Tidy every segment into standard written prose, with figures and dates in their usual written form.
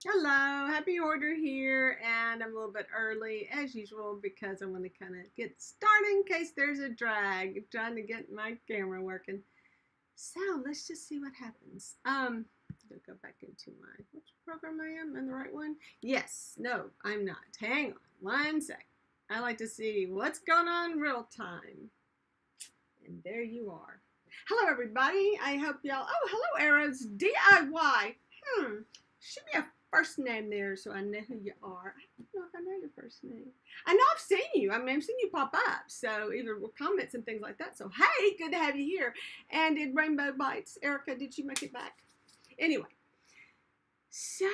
Hello, happy Hoarder here, and I'm a little bit early as usual because I want to kind of get started in case there's a drag. Trying to get my camera working. So let's just see what happens. I'll go back into which program I am. In the right one? Yes. No, I'm not. Hang on one sec. I like to see what's going on real time. And there you are. Hello, everybody. I hope y'all. Oh, hello, Arrows DIY. Should be a first name there so I know who you are. I don't know if I know your first name. I know I've seen you. I mean, I've seen you pop up. So either with comments and things like that. So, hey, good to have you here. And did Rainbow Bites, Erica, did you make it back? Anyway, so,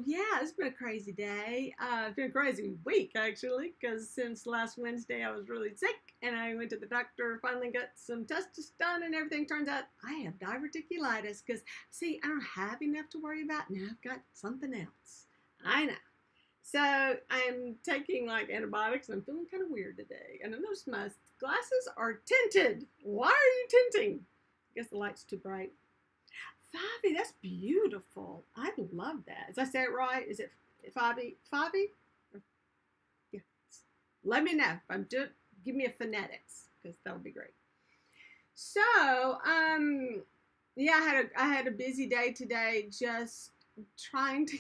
yeah, it's been a crazy day. It's been a crazy week, actually, because since last Wednesday I was really sick and I went to the doctor, finally got some tests done and everything. Turns out I have diverticulitis because, see, I don't have enough to worry about. Now I've got something else. I know. So I'm taking like antibiotics and I'm feeling kind of weird today. And I noticed my glasses are tinted. Why are you tinting? I guess the light's too bright. Fabi, that's beautiful. I love that. Did I say it right? Is it Fabi? Fabi? Yeah. Let me know. If I'm just give me a phonetics because that would be great. So, yeah, I had a busy day today, just trying to.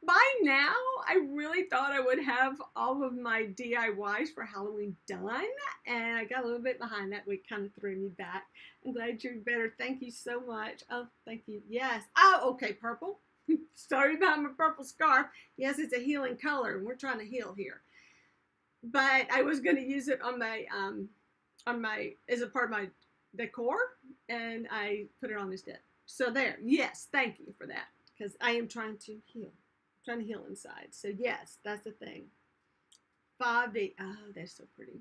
By now, I really thought I would have all of my DIYs for Halloween done, and I got a little bit behind that week, kind of threw me back. I'm glad you're better. Thank you so much. Oh, thank you. Yes. Oh, okay, purple. Sorry about my purple scarf. Yes, it's a healing color, and we're trying to heal here. But I was going to use it on my as a part of my decor, and I put it on instead. So there. Yes, thank you for that, because I am trying to heal. Trying to heal inside. So yes, that's the thing. 5D. Oh, they're so pretty.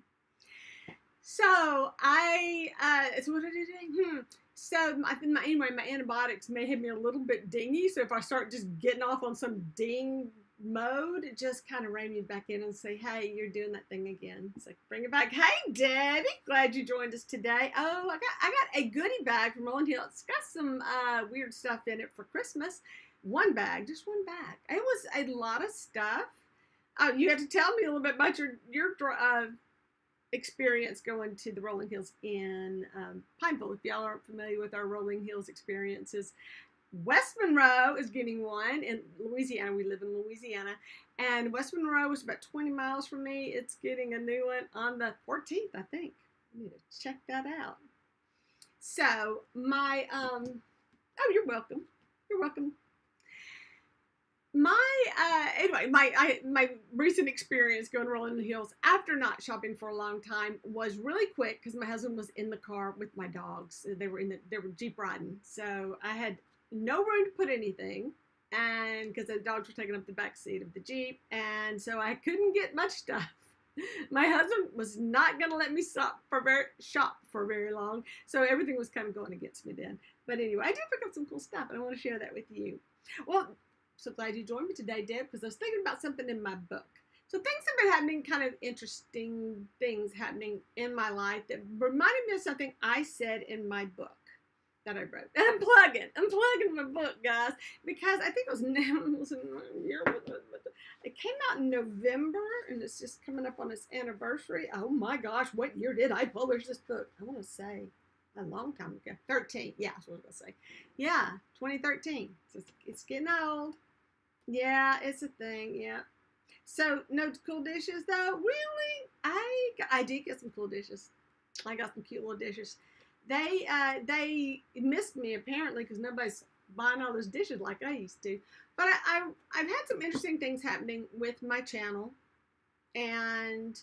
So so what did I do? So anyway, my antibiotics may have me a little bit dingy. So if I start just getting off on some ding mode, it just kind of rein me back in and say, hey, you're doing that thing again. It's like, bring it back. Hey, Debbie, glad you joined us today. Oh, I got a goodie bag from Rolling Hill. It's got some weird stuff in it for Christmas. One bag, just one bag. It was a lot of stuff. You have to tell me a little bit about your experience going to the Rolling Hills in Pineville. If y'all aren't familiar with our Rolling Hills experiences, West Monroe is getting one in Louisiana. We live in Louisiana. And West Monroe is about 20 miles from me. It's getting a new one on the 14th, I think. I need to check that out. So, oh, you're welcome. You're welcome. My recent experience going rolling the hills after not shopping for a long time was really quick because my husband was in the car with my dogs. They were Jeep riding, so I had no room to put anything, and because the dogs were taking up the back seat of the Jeep, and so I couldn't get much stuff. My husband was not going to let me shop for very long, so everything was kind of going against me then. But anyway, I did pick up some cool stuff, and I want to share that with you. Well, so glad you joined me today, Deb, because I was thinking about something in my book. So things have been happening, kind of interesting things happening in my life that reminded me of something I said in my book that I wrote. And I'm plugging my book, guys, because I think it came out in November, and it's just coming up on its anniversary. Oh my gosh, what year did I publish this book? I want to say a long time ago. 13. Yeah, that's what I was going to say. Yeah, 2013. So it's getting old. Yeah, it's a thing. Yeah. So no cool dishes though. Really, I did get some cool dishes. I got some cute little dishes. They missed me apparently because nobody's buying all those dishes like I used to. But I've had some interesting things happening with my channel, and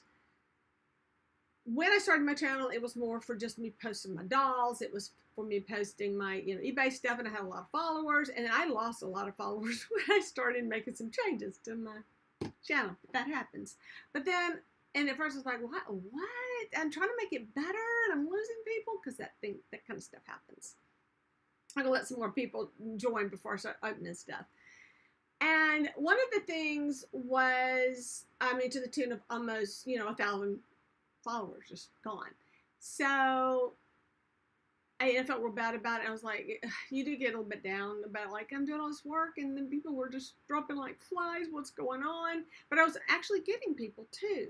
when I started my channel, it was more for just me posting my dolls. It was for me posting my eBay stuff, and I had a lot of followers, and I lost a lot of followers when I started making some changes to my channel. That happens. But then, and at first I was like, what? I'm trying to make it better, and I'm losing people because that kind of stuff happens. I'm gonna let some more people join before I start opening stuff. And one of the things was, to the tune of almost 1,000 followers just gone. So I felt real bad about it. I was like, you do get a little bit down about like, I'm doing all this work and then people were just dropping like flies. What's going on? But I was actually getting people too.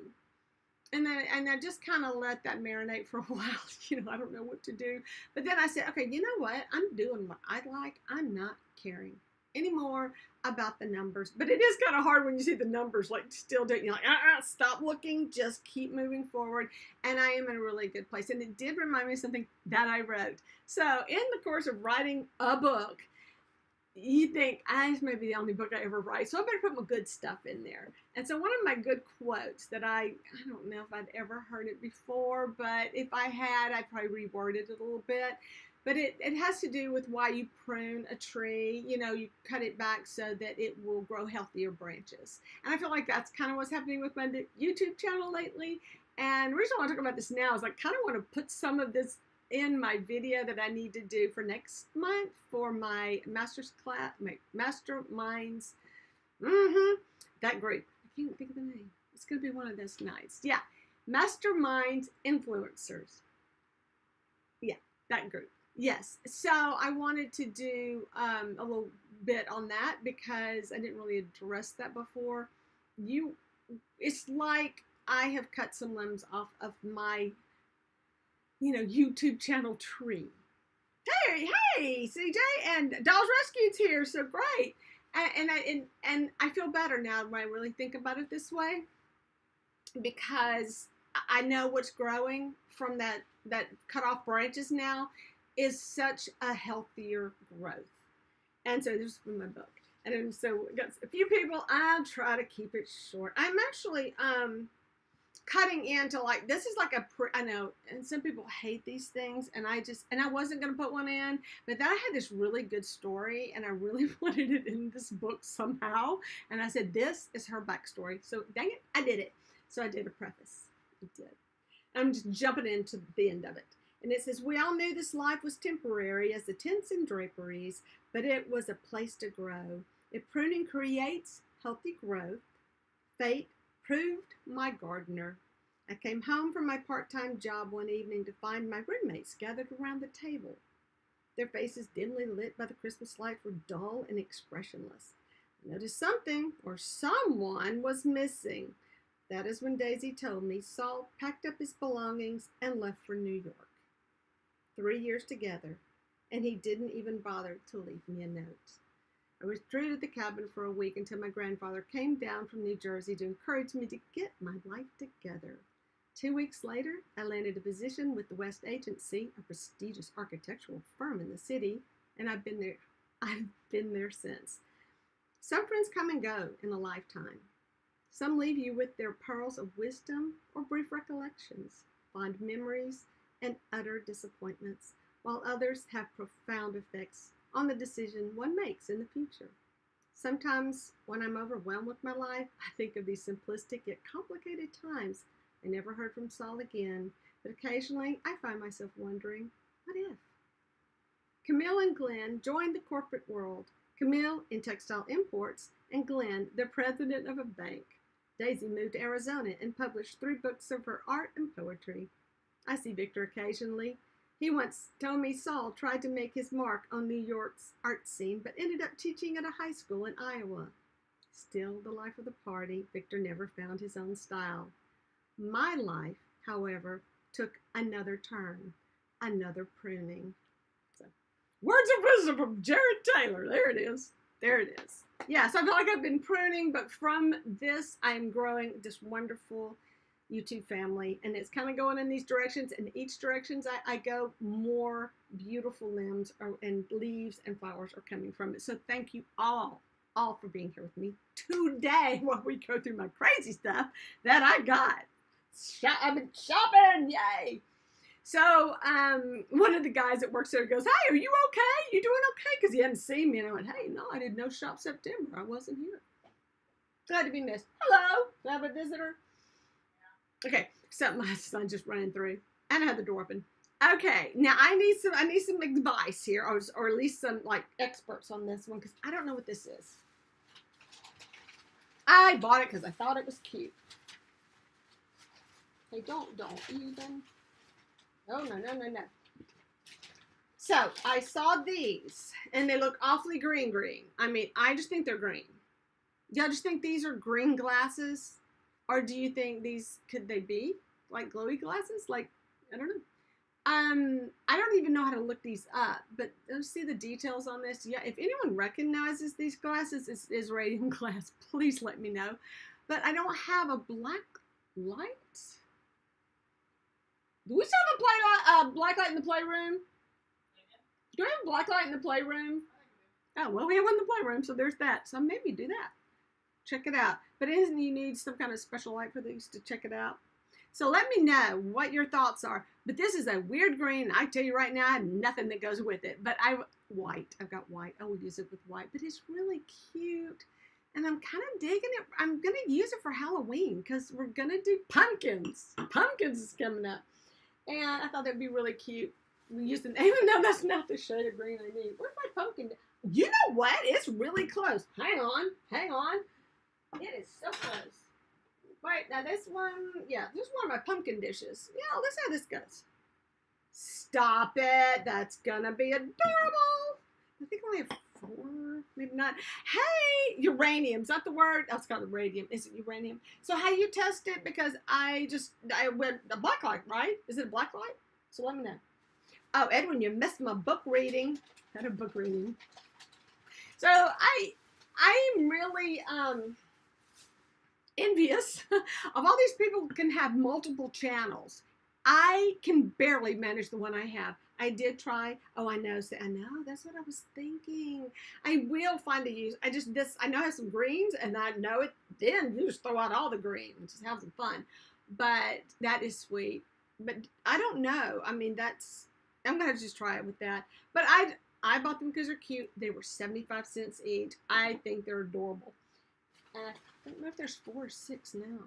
And I just kind of let that marinate for a while. I don't know what to do. But then I said, okay, you know what? I'm doing what I like. I'm not caring anymore about the numbers. But it is kind of hard when you see the numbers like still doing. You're like, stop looking. Just keep moving forward. And I am in a really good place. And it did remind me of something that I wrote. So in the course of writing a book, you think, this may be the only book I ever write, so I better put my good stuff in there. And so one of my good quotes that I don't know if I'd ever heard it before, but if I had, I'd probably reworded it a little bit. But it has to do with why you prune a tree. You cut it back so that it will grow healthier branches. And I feel like that's kind of what's happening with my YouTube channel lately. And the reason I want to talk about this now is I kind of want to put some of this in my video that I need to do for next month for my master's class, my masterminds, that group. I can't think of the name. It's going to be one of those nights. Yeah, masterminds influencers. Yeah, that group. Yes. So I wanted to do a little bit on that because I didn't really address that before. It's like I have cut some limbs off of my YouTube channel tree. Hey, CJ, and Dolls Rescue's here, so great. And I feel better now when I really think about it this way, because I know what's growing from that cut off branches now is such a healthier growth. And so this is from my book. And so we got a few people. I'll try to keep it short. I'm actually cutting into like, this is like I know, and some people hate these things, and I wasn't going to put one in, but then I had this really good story, and I really wanted it in this book somehow, and I said, this is her backstory, so dang it, I did it. So I did a preface. I did. I'm just jumping into the end of it. And it says, we all knew this life was temporary as the tents and draperies, but it was a place to grow. If pruning creates healthy growth, fate proved my gardener. I came home from my part-time job one evening to find my roommates gathered around the table. Their faces dimly lit by the Christmas lights were dull and expressionless. I noticed something, or someone, was missing. That is when Daisy told me Saul packed up his belongings and left for New York. 3 years together, and he didn't even bother to leave me a note. I withdrew to the cabin for a week until my grandfather came down from New Jersey to encourage me to get my life together. 2 weeks later, I landed a position with the West Agency, a prestigious architectural firm in the city, and I've been there since. Some friends come and go in a lifetime. Some leave you with their pearls of wisdom or brief recollections, fond memories, and utter disappointments, while others have profound effects on the decision one makes in the future. Sometimes when I'm overwhelmed with my life, I think of these simplistic yet complicated times. I never heard from Saul again, but occasionally I find myself wondering, what if? Camille and Glenn joined the corporate world. Camille in textile imports, and Glenn, the president of a bank. Daisy moved to Arizona and published 3 books of her art and poetry. I see Victor occasionally. He once told me Saul tried to make his mark on New York's art scene, but ended up teaching at a high school in Iowa. Still the life of the party, Victor never found his own style. My life, however, took another turn, another pruning. So, words of wisdom from Jared Taylor. There it is. There it is. Yeah, so I feel like I've been pruning, but from this, I'm growing this wonderful YouTube family, and it's kind of going in these directions, and each directions I go, more beautiful limbs and leaves and flowers are coming from it. So thank you all for being here with me today while we go through my crazy stuff that I got. I've been shopping, yay! So one of the guys that works there goes, hey, are you okay? You doing okay? Because he hadn't seen me, and I went, hey, no, I did no shop September. I wasn't here. Glad to be missed. Hello, do I have a visitor? Okay, so my son just running through, and I had the door open. Okay, now I need some advice here, or at least some like experts on this one, because I don't know what this is. I bought it because I thought it was cute. Hey, don't even. No. So I saw these, and they look awfully green. I mean, I just think they're green. Do y'all just think these are green glasses? Or do you think these, could they be like glowy glasses? Like, I don't know. I don't even know how to look these up, but let's see the details on this. Yeah, if anyone recognizes these glasses is radium glass, please let me know. But I don't have a black light. Do we still have a black light in the playroom? Do we have a black light in the playroom? Oh, well, we have one in the playroom, so there's that. So maybe do that. Check it out. But isn't you need some kind of special light for these to check it out? So let me know what your thoughts are. But this is a weird green. I tell you right now, I have nothing that goes with it. But white. I've got white. I will use it with white. But it's really cute. And I'm kind of digging it. I'm going to use it for Halloween because we're going to do pumpkins. Pumpkins is coming up. And I thought that'd be really cute. We use it, even though that's not the shade of green I need. Where's my pumpkin? You know what? It's really close. Hang on. Hang on. It is so close. Wait, now this one, yeah, this is one of my pumpkin dishes. Yeah, let's see how this goes. Stop it. That's going to be adorable. I think I only have 4, maybe not. Hey, uranium's not the word. That's called uranium. Is it uranium? So how you test it? Because I went a black light, right? Is it a black light? So let me know. Oh, Edwin, you missed my book reading. I had a book reading. So I'm really envious of all these people who can have multiple channels. I can barely manage the one I have. I did try. Oh, I know. That's what I was thinking. I will find a use. I know I have some greens, and I know it. Then you just throw out all the greens and just have some fun. But that is sweet. But I don't know. I mean, I'm gonna just try it with that. But I bought them because they're cute. They were 75 cents each. I think they're adorable. And I don't know if there's 4 or 6 now.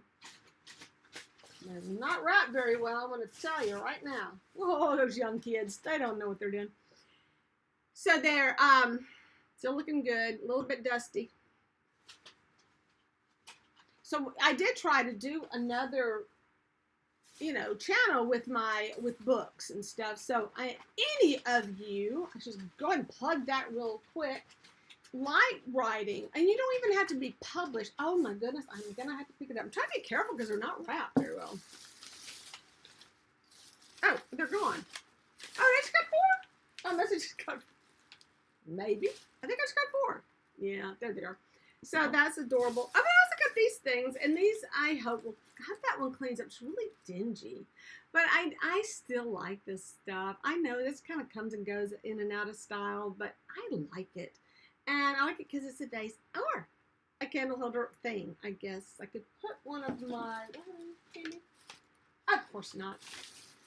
They're not wrapped very well, I'm going to tell you right now. Oh, those young kids, they don't know what they're doing. So they're still looking good, a little bit dusty. So I did try to do another, channel with books and stuff. So any of you, I should go ahead and plug that real quick. Like writing, and you don't even have to be published. Oh my goodness, I'm gonna have to pick it up. I'm trying to be careful because they're not wrapped very well. Oh, they're gone. Oh, I just got 4. Unless I just got, maybe. I think I just got 4. Yeah, they're there. So that's adorable. Oh, I also got these things, and these I hope will. God, that one cleans up. It's really dingy, but I still like this stuff. I know this kind of comes and goes in and out of style, but I like it. And I like it because it's a vase or a candle holder thing, I guess. I could put one of my, of course not.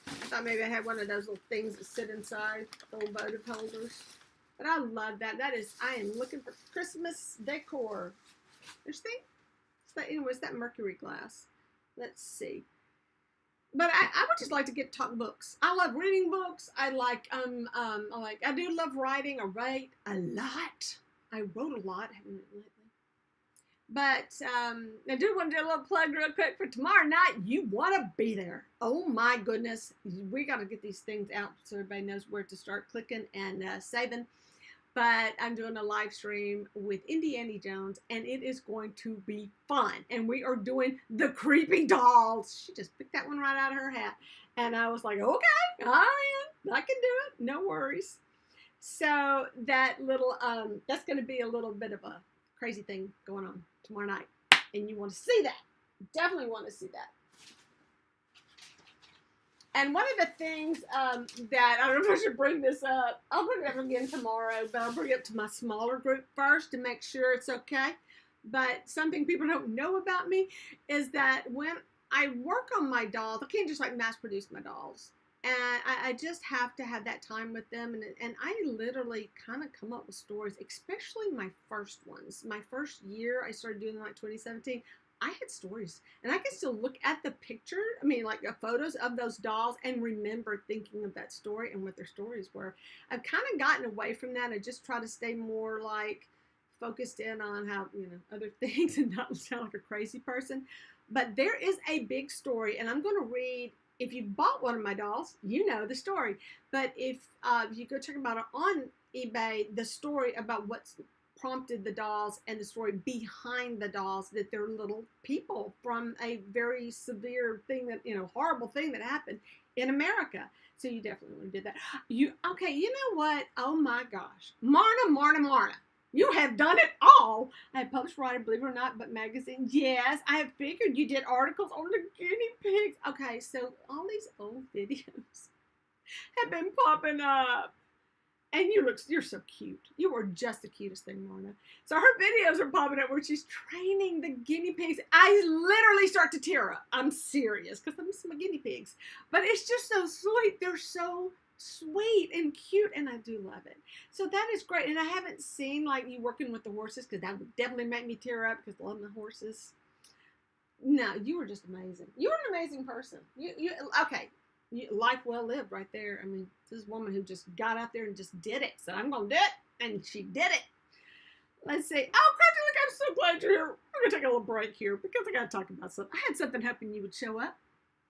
I thought maybe I had one of those little things that sit inside, little votive holders. But I love that. I am looking for Christmas decor. There's it's that mercury glass. Let's see. But I would just like to talk books. I love reading books. I do love writing. I write a lot. I wrote a lot, haven't I, lately? But I do want to do a little plug real quick for tomorrow night. You want to be there. Oh my goodness. We got to get these things out so everybody knows where to start clicking and saving. But I'm doing a live stream with Andy Jones, and it is going to be fun. And we are doing the creepy dolls. She just picked that one right out of her hat. And I was like, okay, I'm in. I can do it. No worries. So that little, that's going to be a little bit of a crazy thing going on tomorrow night. And you want to see that. Definitely want to see that. And one of the things that, I don't know if I should bring this up. I'll bring it up again tomorrow, but I'll bring it up to my smaller group first to make sure it's okay. But something people don't know about me is that when I work on my dolls, I can't just mass produce my dolls. And I just have to have that time with them. And I literally kind of come up with stories, especially my first ones. My first year, I started doing 2017. I had stories. And I can still look at the picture, photos of those dolls and remember thinking of that story and what their stories were. I've kind of gotten away from that. I just try to stay more focused in on how, other things and not sound like a crazy person. But there is a big story, and I'm going to read if you bought one of my dolls, you know the story. But if you go check about it on eBay, the story about what's prompted the dolls and the story behind the dolls, that they're little people from a very severe thing that, horrible thing that happened in America. So you definitely did that. Okay, you know what? Oh my gosh. Marna. You have done it all. I have published writer, believe it or not, but magazine. Yes, I have figured you did articles on the guinea pigs. Okay, so all these old videos have been popping up. And you're so cute. You are just the cutest thing, Marna. So her videos are popping up where she's training the guinea pigs. I literally start to tear up. I'm serious because I miss my guinea pigs. But it's just so sweet. They're so sweet and cute, and I do love it. So that is great. And I haven't seen like you working with the horses, because that would definitely make me tear up because I love the horses. No, you were just amazing. You were an amazing person. Okay. Life well lived right there. I mean, this woman who just got out there and just did it. So I'm going to do it. And she did it. Let's see. Oh, Crafty, look, I'm so glad you're here. I'm going to take a little break here because I got to talk about something. I had something hoping you would show up,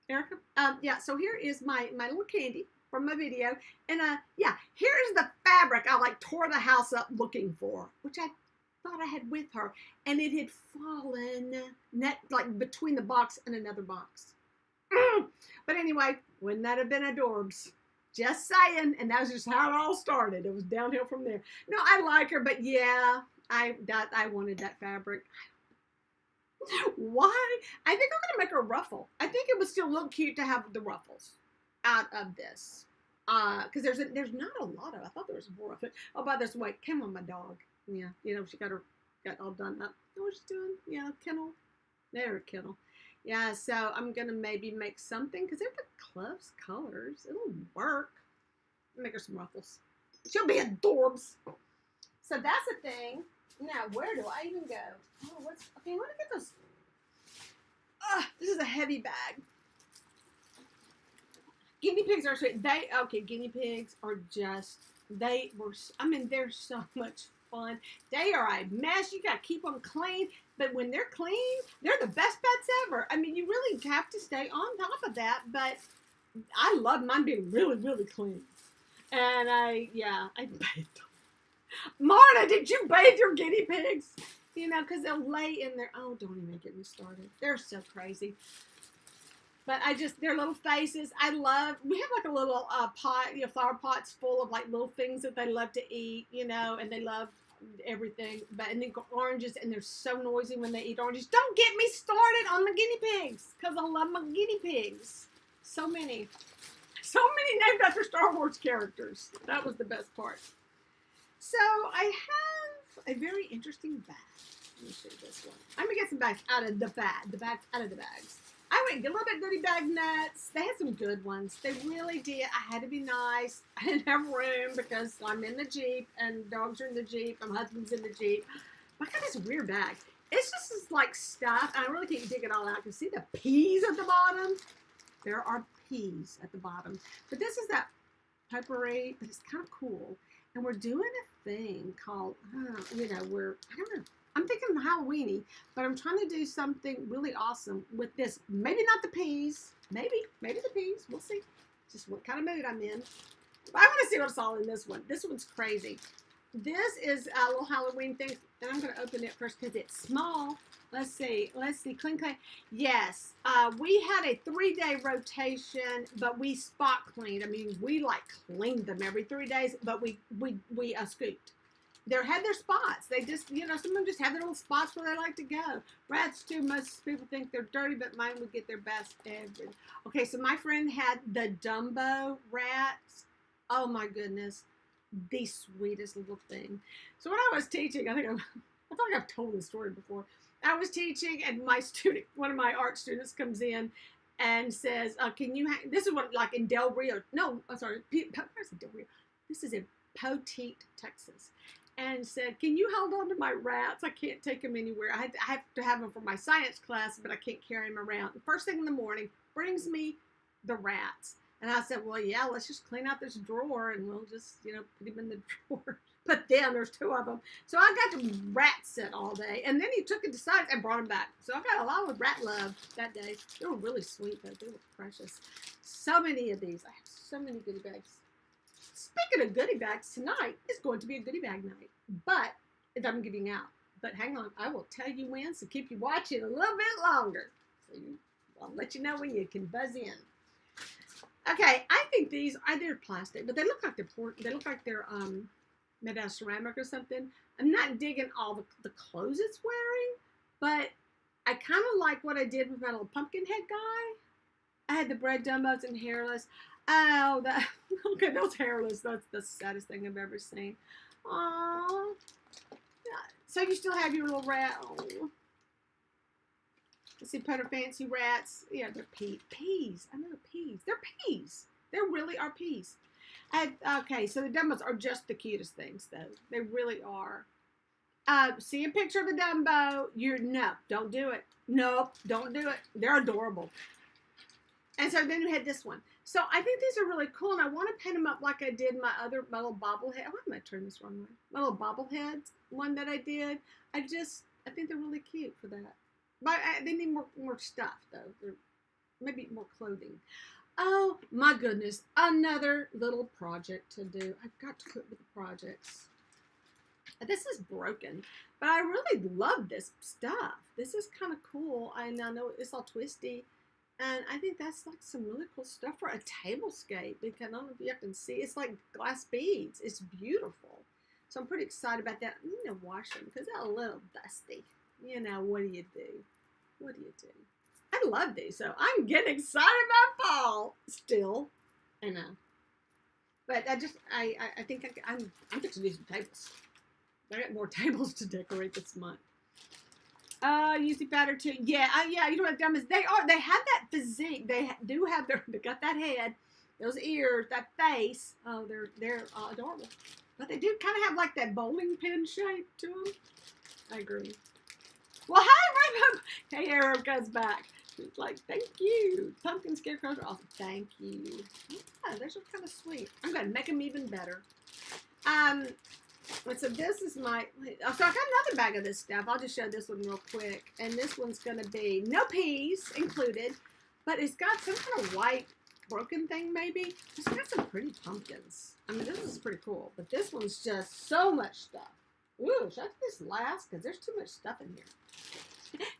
Erica. Yeah, so here is my little candy from my video. And yeah, here's the fabric I like tore the house up looking for, which I thought I had with her. And it had fallen like between the box and another box. But anyway, wouldn't that have been adorbs? Just saying. And that's just how it all started. It was downhill from there. No, I like her, but yeah, I wanted that fabric. Why? I think I'm going to make her a ruffle. I think it would still look cute to have the ruffles out of this. Because there's not a lot of it. I thought there was more of it. Oh, by this way, come on, my dog. Yeah, she got all done up. Know what she's doing? Yeah, kennel. There, kennel. Yeah, so I'm going to maybe make something, because they're the close colors. It'll work. Make her some ruffles. She'll be adorbs. So that's the thing. Now, where do I even go? Oh, okay, I want to get those. This is a heavy bag. Guinea pigs are sweet. Guinea pigs are they're so much fun. They are a mess. You got to keep them clean. But when they're clean, they're the best pets ever. I mean, you really have to stay on top of that. But I love mine being really, really clean. And I bathed them. Marna, did you bathe your guinea pigs? Because they'll lay in there. Oh, don't even get me started. They're so crazy. But their little faces, we have like a little pot, flower pots full of like little things that they love to eat, and they love everything. And then oranges, and they're so noisy when they eat oranges. Don't get me started on the guinea pigs, because I love my guinea pigs. So many named after Star Wars characters. That was the best part. So I have a very interesting bag. Let me show you this one. I'm going to get some bags out of the bag. The bags out of the bags. I went a little bit goodie bag nuts. They had some good ones. They really did. I had to be nice. I didn't have room because I'm in the Jeep and dogs are in the Jeep. My husband's in the Jeep. I got this weird bag. It's just this like stuff. I really can't dig it all out. You can see the peas at the bottom. There are peas at the bottom. But this is that potpourri, but it's kind of cool. And we're doing a thing called, I don't know. I'm thinking Halloweeny, but I'm trying to do something really awesome with this. Maybe not the peas. Maybe the peas. We'll see. Just what kind of mood I'm in. But I want to see what's all in this one. This one's crazy. This is a little Halloween thing, and I'm going to open it first because it's small. Let's see. Clean. Yes. We had a 3-day rotation, but we spot cleaned. I mean, we like cleaned them every 3 days, but we scooped. They had their spots. They just, some of them just have their little spots where they like to go. Rats too. Most people think they're dirty, but mine would get their best ever. Okay, so my friend had the Dumbo rats. Oh my goodness, the sweetest little thing. So when I was teaching, I feel like I've told this story before. I was teaching, and one of my art students comes in and says, "Can you?" This is what like in Del Rio. No, I'm sorry. Where's Del Rio? This is in Poteet, Texas. And said, "Can you hold on to my rats? I can't take them anywhere. I have to have them for my science class, but I can't carry them around." The first thing in the morning, brings me the rats. And I said, "Well, yeah, let's just clean out this drawer, and we'll just, put them in the drawer." But then there's two of them. So I got to rat sit all day. And then he took it to science and brought them back. So I got a lot of rat love that day. They were really sweet, though. They were precious. So many of these. I have so many goodie bags. Speaking of goodie bags, tonight is going to be a goodie bag night. But I'm giving out. But hang on. I will tell you when, so keep you watching a little bit longer. So I'll let you know when you can buzz in. Okay, I think these they're plastic, but they look like they're made out of ceramic or something. I'm not digging all the clothes it's wearing, but I kind of like what I did with my little pumpkin head guy. I had the bread Dumbos and hairless. Oh, okay, those hairless. That's the saddest thing I've ever seen. Aww. Yeah. So you still have your little rat. Oh. Let's see, Putter Fancy rats. Yeah, they're peas. I know peas. They're peas. They really are peas. Okay, so the Dumbos are just the cutest things, though. They really are. See a picture of the Dumbo. No, don't do it. Nope, don't do it. They're adorable. And so then you had this one. So I think these are really cool, and I want to pin them up like I did my little bobblehead. Oh, I'm going to turn this wrong way. My little bobblehead one that I did. I think they're really cute for that. But they need more stuff, though. Maybe more clothing. Oh, my goodness. Another little project to do. I've got to quit with the projects. This is broken, but I really love this stuff. This is kind of cool. And I know it's all twisty. And I think that's like some really cool stuff for a tablescape. Because I don't know if you can see. It's like glass beads. It's beautiful. So I'm pretty excited about that. I'm going to wash them because they're a little dusty. You know, what do you do? What do you do? I love these, so I'm getting excited about fall still. I know. But I think I'm going to do some tables. I got more tables to decorate this month. Usually pattern too. Yeah, you know what dumb is? They have that physique. They got that head, those ears, that face. Oh, they're adorable. But they do kind of have like that bowling pin shape to them. I agree. Well, hi, hey, Arrow goes back. It's like, thank you. Pumpkin scarecrows are awesome. Thank you. Yeah, those are kind of sweet. I'm going to make them even better. So this is so I got another bag of this stuff. I'll just show this one real quick. And this one's going to be no peas included, but it's got some kind of white broken thing maybe. It's got some pretty pumpkins. I mean, this is pretty cool, but this one's just so much stuff. Ooh, should I do this last? Because there's too much stuff in here.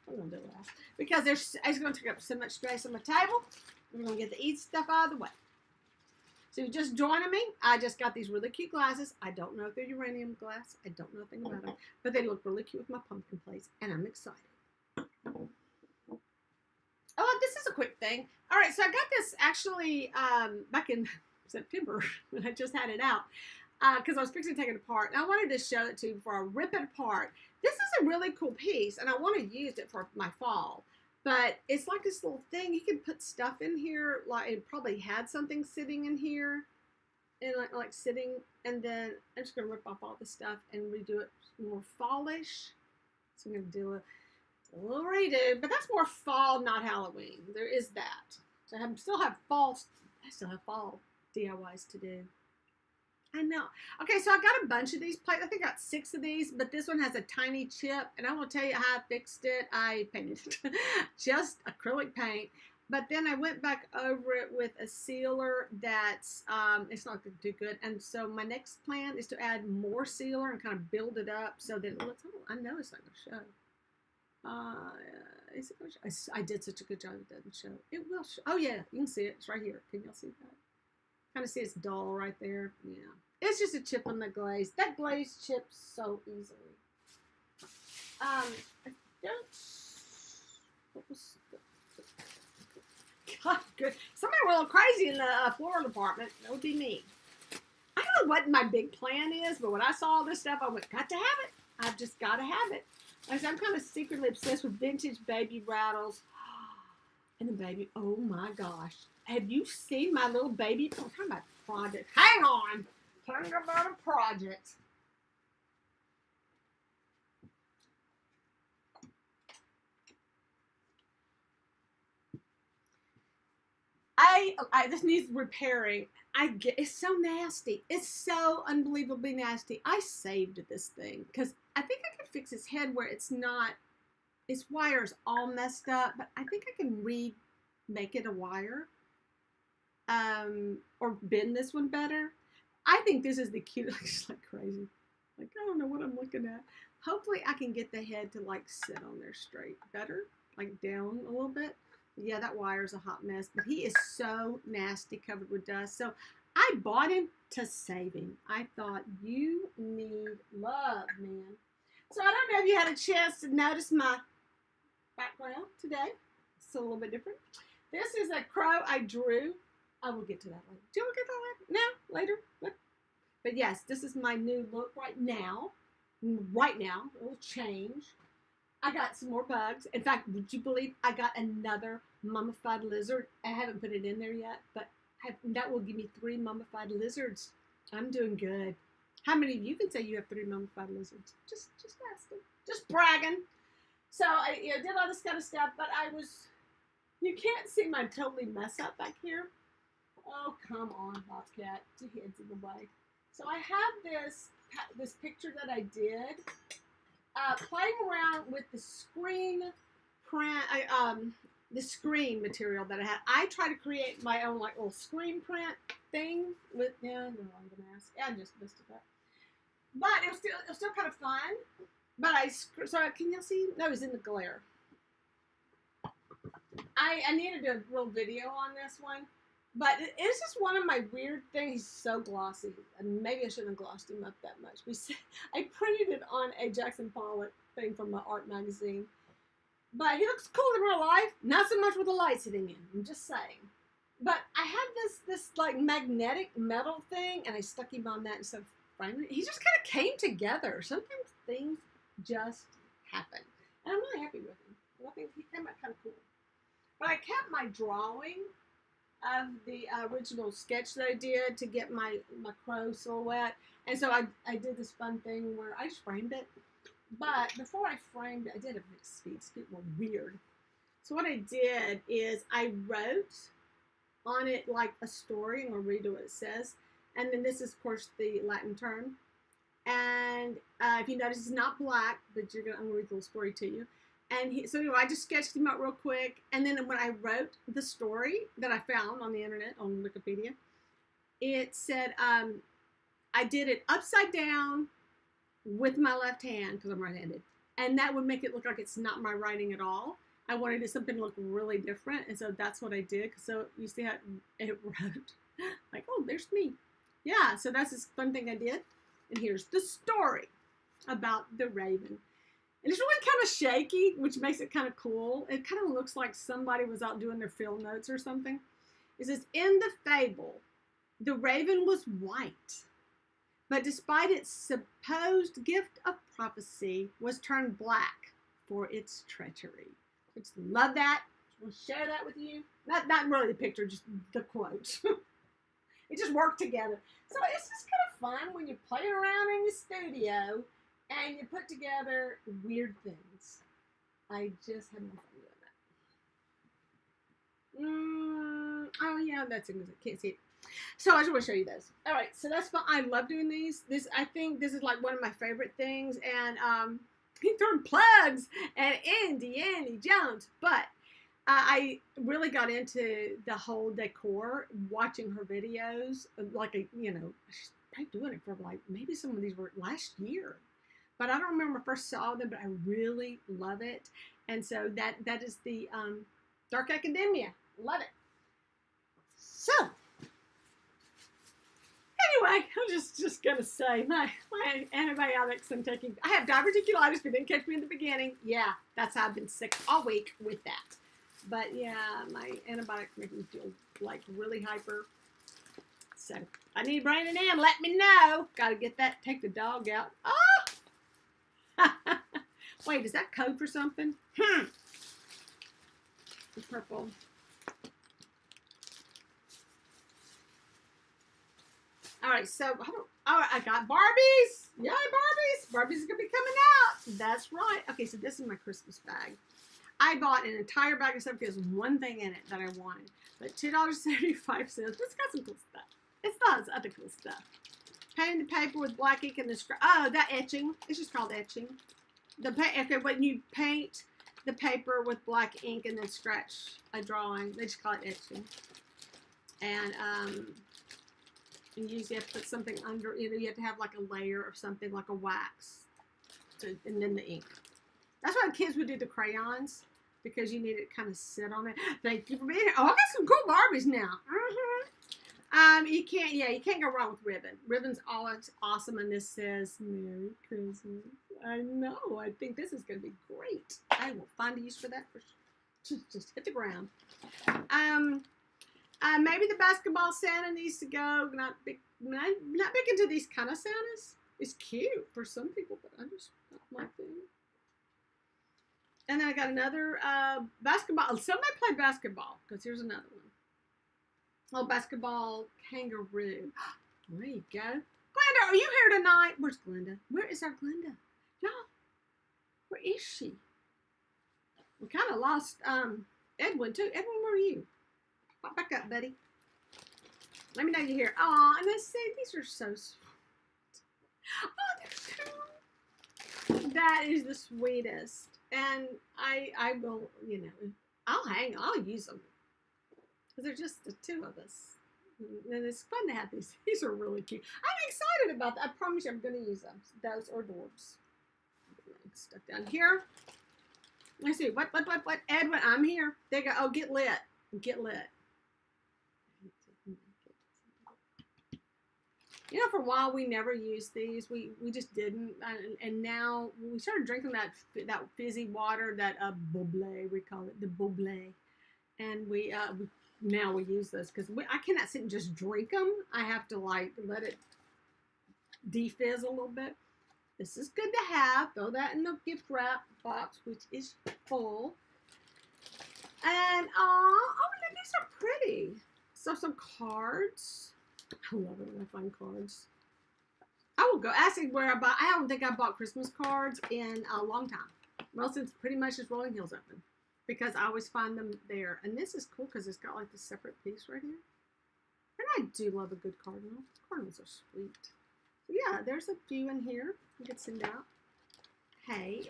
I'm going to do it last. Because it's going to take up so much space on my table. We're going to get the eat stuff out of the way. So you're just joining me. I just got these really cute glasses. I don't know if they're uranium glass. I don't know a thing about them. But they look really cute with my pumpkin plates. And I'm excited. Oh, this is a quick thing. All right, so I got this actually back in September when I just had it out. Because I was fixing to take it apart. And I wanted to show it to you before I rip it apart. This is a really cool piece, and I want to use it for my fall. But it's like this little thing. You can put stuff in here. Like it probably had something sitting in here. And like sitting. And then I'm just going to rip off all the stuff and redo it more fallish. So I'm going to do a little redo. But that's more fall, not Halloween. There is that. So I still have fall DIYs to do. I know. Okay, so I got a bunch of these plates. I think I got 6 of these, but this one has a tiny chip, and I want to tell you how I fixed it. I painted just acrylic paint, but then I went back over it with a sealer that's, it's not going to do good, and so my next plan is to add more sealer and kind of build it up so that it looks, I know it's not going to show. Is it going to show? I did such a good job it doesn't show. It will show. Oh, yeah, you can see it. It's right here. Can y'all see that? Kind of see it's dull right there. Yeah. It's just a chip on the glaze. That glaze chips so easily. I don't. What was God, good. Somebody went a little crazy in the floral department. That would be me. I don't know what my big plan is, but when I saw all this stuff, I went, got to have it. I've just got to have it. Like I said, I'm kind of secretly obsessed with vintage baby rattles. And the baby, oh my gosh. Have you seen my little baby? I'm talking about project. Hang on. Talking about a project. This needs repairing. It's so nasty. It's so unbelievably nasty. I saved this thing because I think I can fix its head where it's not, its wire's all messed up, but I think I can make it a wire. Or bend this one better. I think this is the cutest, it's like crazy. Like, I don't know what I'm looking at. Hopefully I can get the head to like sit on there straight better, like down a little bit. Yeah, that wire's a hot mess, but he is so nasty, covered with dust. So I bought him to save him. I thought, you need love, man. So I don't know if you had a chance to notice my background today. It's a little bit different. This is a crow I drew. I will get to that later. Do you want to get to that later? No, later. But yes, this is my new look right now. Right now, it will change. I got some more bugs. In fact, would you believe I got another mummified lizard? I haven't put it in there yet, but that will give me 3 mummified lizards. I'm doing good. How many of you can say you have 3 mummified lizards? Just asking. Just bragging. So I did all this kind of stuff, but you can't see my totally mess up back here. Oh, come on, Bobcat. Your head's in the way. So I have this picture that I did. Playing around with the screen print, the screen material that I had. I try to create my own like little screen print thing with, no, I'm gonna ask. Yeah, I just messed it up. But it was still kind of fun. But can you see? No, it's in the glare. I need to do a little video on this one. But it's just one of my weird things. He's so glossy. And maybe I shouldn't have glossed him up that much. I printed it on a Jackson Pollock thing from my art magazine. But he looks cool in real life. Not so much with the lights hitting him. I'm just saying. But I had this like magnetic metal thing. And I stuck him on that instead of framing it. He just kind of came together. Sometimes things just happen. And I'm really happy with him. I think he came out kind of cool. But I kept my drawing of the original sketch that I did to get my crow silhouette. And so I did this fun thing where I just framed it. But before I framed it, I did a big speed. It's getting more weird. So what I did is I wrote on it like a story. I'm going to read what it says. And then this is, of course, the Latin term. And if you notice, it's not black, but I'm going to read the little story to you. And so anyway, I just sketched him out real quick. And then when I wrote the story that I found on the internet, on Wikipedia, it said I did it upside down with my left hand because I'm right-handed. And that would make it look like it's not my writing at all. I wanted it something to look really different. And so that's what I did. So you see how it wrote. Like, oh, there's me. Yeah, so that's this fun thing I did. And here's the story about the raven. And it's really kind of shaky, which makes it kind of cool. It kind of looks like somebody was out doing their field notes or something. It says, in the fable, the raven was white, but despite its supposed gift of prophecy, was turned black for its treachery. I just love that. I want to share that with you. Not really the picture, just the quote. It just worked together. So it's just kind of fun when you play around in your studio and you put together weird things. I just had more fun doing that. Oh yeah, that's it. Can't see it. So I just want to show you this. All right, so that's fun. I love doing these. I think this is like one of my favorite things. And he throwing plugs and Andy Jones. But I really got into the whole decor, watching her videos. Like she's probably doing it for like maybe some of these were last year. But I don't remember when I first saw them, but I really love it. And so that is the Dark Academia. Love it. So, anyway, I'm just going to say my antibiotics I'm taking. I have diverticulitis, if you didn't catch me in the beginning. Yeah, that's how I've been sick all week with that. But yeah, my antibiotics make me feel like really hyper. So, I need Brandon in. Let me know. Got to get that, take the dog out. Oh! Wait, is that code for something? Purple. All right, so all right, I got Barbies. Yay, Barbies! Barbies are gonna be coming out. That's right. Okay, so this is my Christmas bag. I bought an entire bag of stuff because one thing in it that I wanted. But $2.75, it's got some cool stuff. It does other cool stuff. Painted paper with black ink and the that etching. It's just called etching. Okay, when you paint the paper with black ink and then scratch a drawing, they just call it etching. And you usually have to put something under. You have to have like a layer of something like a wax, and then the ink. That's why kids would do the crayons, because you need it to kind of sit on it. Thank you for being here. Oh, I got some cool Barbies now. You can't go wrong with ribbon. Ribbon's always awesome, and this says Merry Christmas. I know. I think this is going to be great. I will find a use for that. Just hit the ground. Maybe the basketball Santa needs to go. Not big into these kind of Santas. It's cute for some people, but I just not my thing. And then I got another basketball. Somebody play basketball, because here's another one. Oh, basketball kangaroo. There you go. Glenda, are you here tonight? Where's Glenda? Where is our Glenda? Y'all, where is she? We kind of lost Edwin, too. Edwin, where are you? Pop back up, buddy. Let me know you're here. Aw, and let's see. These are so sweet. Oh, they're cute. That is the sweetest. And I will, I'll use them. Because they're just the two of us. And it's fun to have these. These are really cute. I'm excited about that. I promise you I'm going to use them. Those are adorbs. Stuck down here. Let's see. What? Edwin, I'm here. There you go. Oh, get lit. Get lit. For a while we never used these. We just didn't. And now we started drinking that fizzy water, that bubbly, we call it the bubbly. And now we use this because I cannot sit and just drink them. I have to let it defizz a little bit. This is good to have. Throw that in the gift wrap box, which is full. And these are pretty. So some cards. I love it when I find cards. I will go ask where I don't think I bought Christmas cards in a long time. Well, since pretty much it's Rolling Hills open. Because I always find them there. And this is cool because it's got like this separate piece right here. And I do love a good cardinal. Cardinals are sweet. So yeah, there's a few in here you could send out. Hey,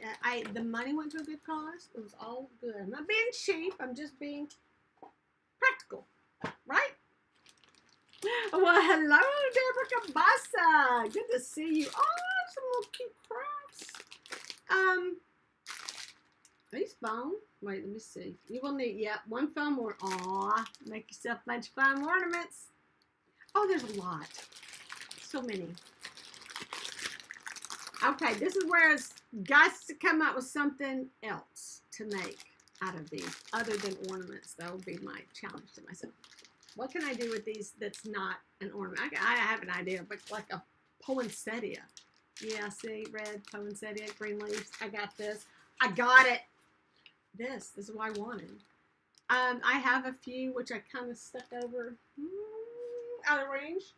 the money went to a good cause. It was all good. I'm not being cheap. I'm just being practical. Right? Well, hello, Deborah Cabasa. Good to see you. Oh, some little cute crafts. These foam. Wait, let me see. You will need, one foam or, make yourself a bunch of foam ornaments. Oh, there's a lot. So many. Okay, this is where it's got to come up with something else to make out of these, other than ornaments. That would be my challenge to myself. What can I do with these that's not an ornament? I have an idea, but like a poinsettia. Yeah, see, red poinsettia, green leaves. I got this. I got it. This is what I wanted. I have a few which I kind of stuck over out of range.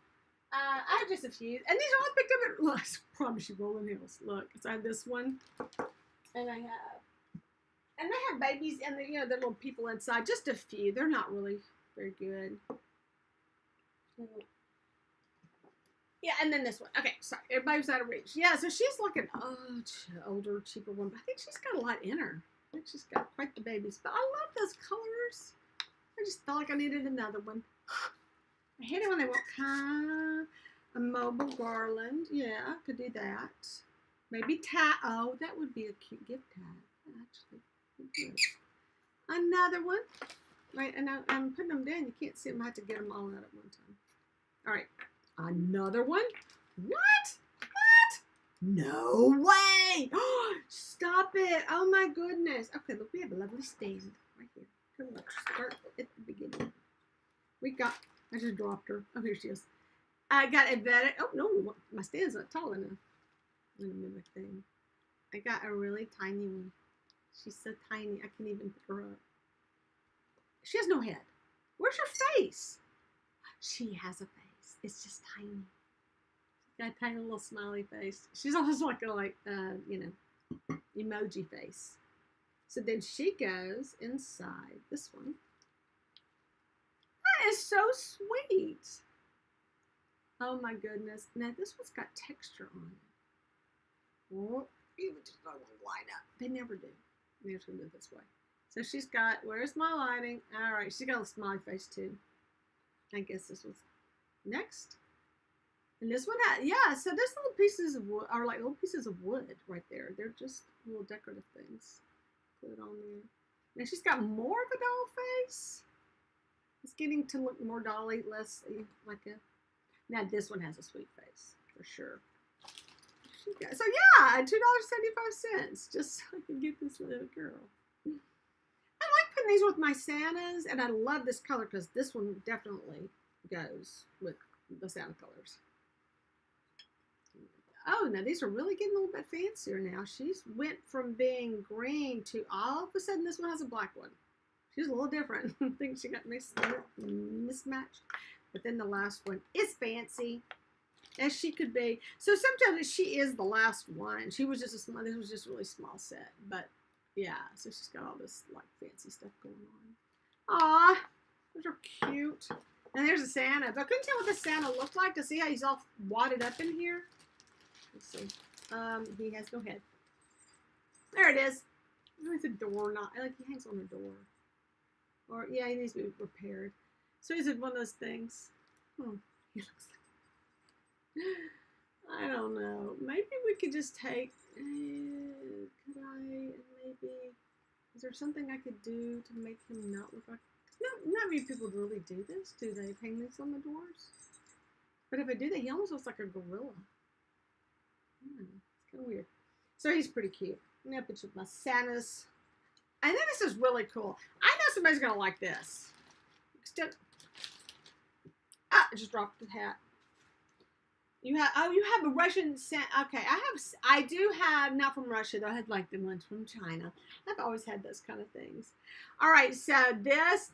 I have just a few, and these are all picked up at, look, I promise you, Rolling Hills. Look, so I have this one, and they have babies and the little people inside. Just a few. They're not really very good. Yeah, and then this one. Okay, sorry, everybody's out of reach. Yeah, so she's like an older, cheaper one, but I think she's got a lot in her. I think she's got quite the babies. But I love those colors. I just felt like I needed another one. I hate it when they won't a mobile garland. Yeah, could do that. Maybe tie. Oh, that would be a cute gift tag, actually. Another one. Right, and I'm putting them down. You can't see them. I have to get them all out at one time. All right. Another one. What? No way. Stop it. Oh, my goodness. Okay, look, we have a lovely stand right here. Come on, start at the beginning. I just dropped her. Oh, here she is. I got a better. Oh, no, my stand's not tall enough. Another thing. I got a really tiny one. She's so tiny, I can't even pick her up. She has no head. Where's her face? She has a face. It's just tiny. She's got a tiny little smiley face. She's almost like a, emoji face. So then she goes inside this one. That is so sweet. Oh my goodness. Now this one's got texture on it. Oh, you just don't want to line up. They never do. They're just going to do it this way. So she's got, where's my lighting? All right, she's got a smiley face too. I guess this was next. And this one had, yeah, so there's little pieces of wood, or like little pieces of wood right there. They're just little decorative things. Put it on there. Now she's got more of a doll face. It's getting to look more dolly, less like a, now this one has a sweet face, for sure. So yeah, $2.75, just so I can get this little girl. I like putting these with my Santas, and I love this color because this one definitely goes with the Santa colors. Oh, now these are really getting a little bit fancier now. She's went from being green to all of a sudden this one has a black one. She's a little different. I think she got mismatched. But then the last one is fancy, as she could be. So sometimes she is the last one. She was just a small, this was just a really small set. But yeah, so she's got all this like fancy stuff going on. Aw, those are cute. And there's a Santa. But I couldn't tell what the Santa looked like to see how he's all wadded up in here. Let's see. He has no head. There it is. There's a door, not like he hangs on the door. Or yeah, he needs to be repaired. So is it one of those things? He looks like, I don't know. Maybe we could just take, could I, maybe, is there something I could do to make him not look like, not many people really do this, do they? Hang this on the doors? But if I do that, he almost looks like a gorilla. It's kind of weird. So he's pretty cute. I'm going to put my Santas. I think this is really cool. I know somebody's going to like this. I just dropped the hat. You have a Russian Santa. Okay, I do have, not from Russia though, I had like the ones from China. I've always had those kind of things. All right, so this,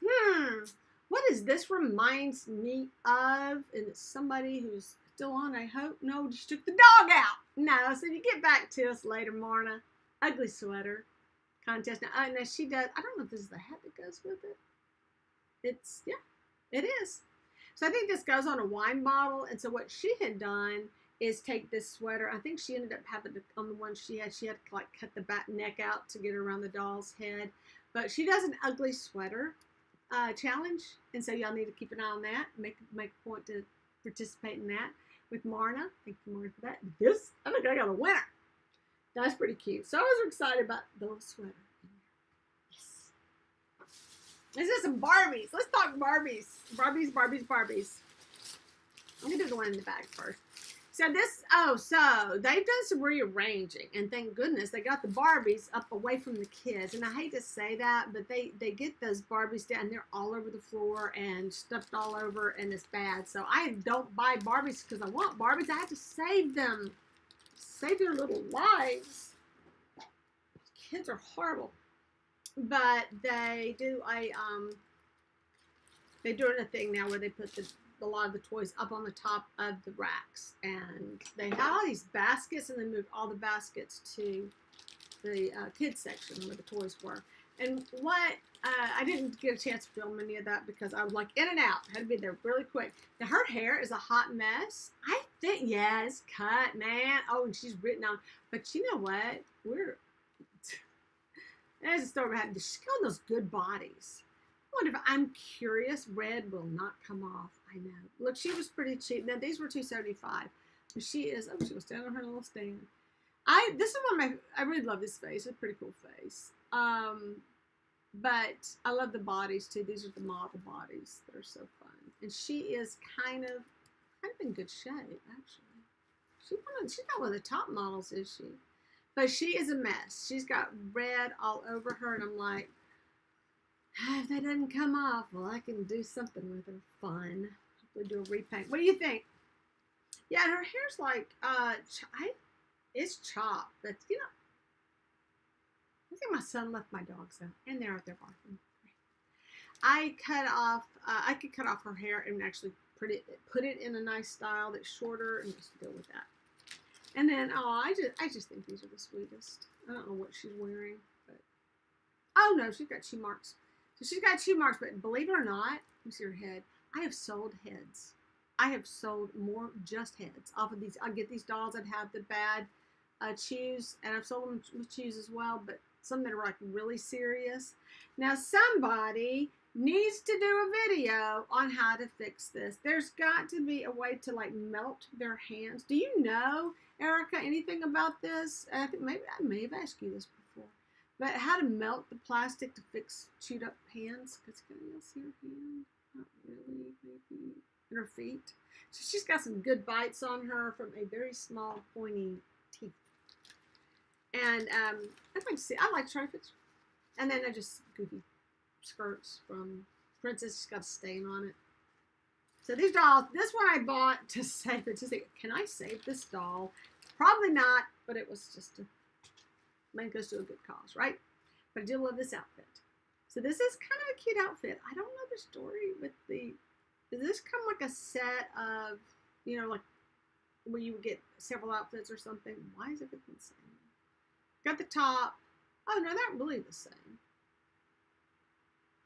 what is this reminds me of? And it's somebody who's still on, I hope. No, she took the dog out. No, so you get back to us later, Marna. Ugly sweater contest. Now, she does, I don't know if this is the hat that goes with it. It's, yeah, it is. So I think this goes on a wine bottle. And so what she had done is take this sweater. I think she ended up having to, on the one she had to like cut the back neck out to get around the doll's head. But she does an ugly sweater challenge. And so y'all need to keep an eye on that. Make a point to participate in that with Marna. Thank you, Marna, for that. This, I think I got a winner. That's pretty cute. So I was excited about the little sweater. This is some Barbies. Let's talk Barbies. Barbies. I'm going to do the one in the bag first. So this, so they've done some rearranging. And thank goodness they got the Barbies up away from the kids. And I hate to say that, but they get those Barbies down. They're all over the floor and stuffed all over. And it's bad. So I don't buy Barbies because I want Barbies. I have to save them. Save their little lives. Kids are horrible. But they do they're doing a thing now where they put a lot of the toys up on the top of the racks, and they have all these baskets, and they moved all the baskets to the kids section where the toys were. And what I didn't get a chance to film any of that because I was like in and out. I had to be there really quick. Now her hair is a hot mess. I think, yeah, it's cut, man. Oh, and she's written on. But you know what? There's a story behind this. She's got those good bodies. I wonder if, I'm curious, red will not come off. I know. Look, she was pretty cheap. Now, these were $2.75. She is, she was standing on her little stand. This is one of my, I really love this face. It's a pretty cool face. But I love the bodies, too. These are the model bodies. They're so fun. And she is kind of in good shape, actually. She's not one of the top models, is she? But she is a mess. She's got red all over her, and I'm like, if that doesn't come off, well, I can do something with her fun. Hopefully do a repaint. What do you think? Yeah, her hair's like, it's chopped, but, you know, I think my son left my dogs out, and they're out there barking. I could cut off her hair and actually put it in a nice style that's shorter and just deal with that. And then, I just think these are the sweetest. I don't know what she's wearing, but Oh no, she's got chew marks. So she's got chew marks, but believe it or not, let me see her head. I have sold heads. I have sold more just heads off of these. I get these dolls that have the bad chews, and I've sold them with chews as well, but some that are like really serious. Now somebody needs to do a video on how to fix this. There's got to be a way to like melt their hands. Do you know, Erica, anything about this? I think maybe I may have asked you this before, but how to melt the plastic to fix chewed up hands? Because can you see her hand? Not really, maybe. And her feet. So she's got some good bites on her from a very small pointy teeth. And I'd like to see. I like to try to fix her. And then I just goofy skirts from Princess. She's got a stain on it. So these dolls, this one I bought to save it. To say, can I save this doll? Probably not, but it was just to make us do a good cause, right? But I do love this outfit. So this is kind of a cute outfit. I don't know the story with the. Does this come like a set of, you know, like where you would get several outfits or something? Why is everything the same? Got the top. Oh no, they're really the same.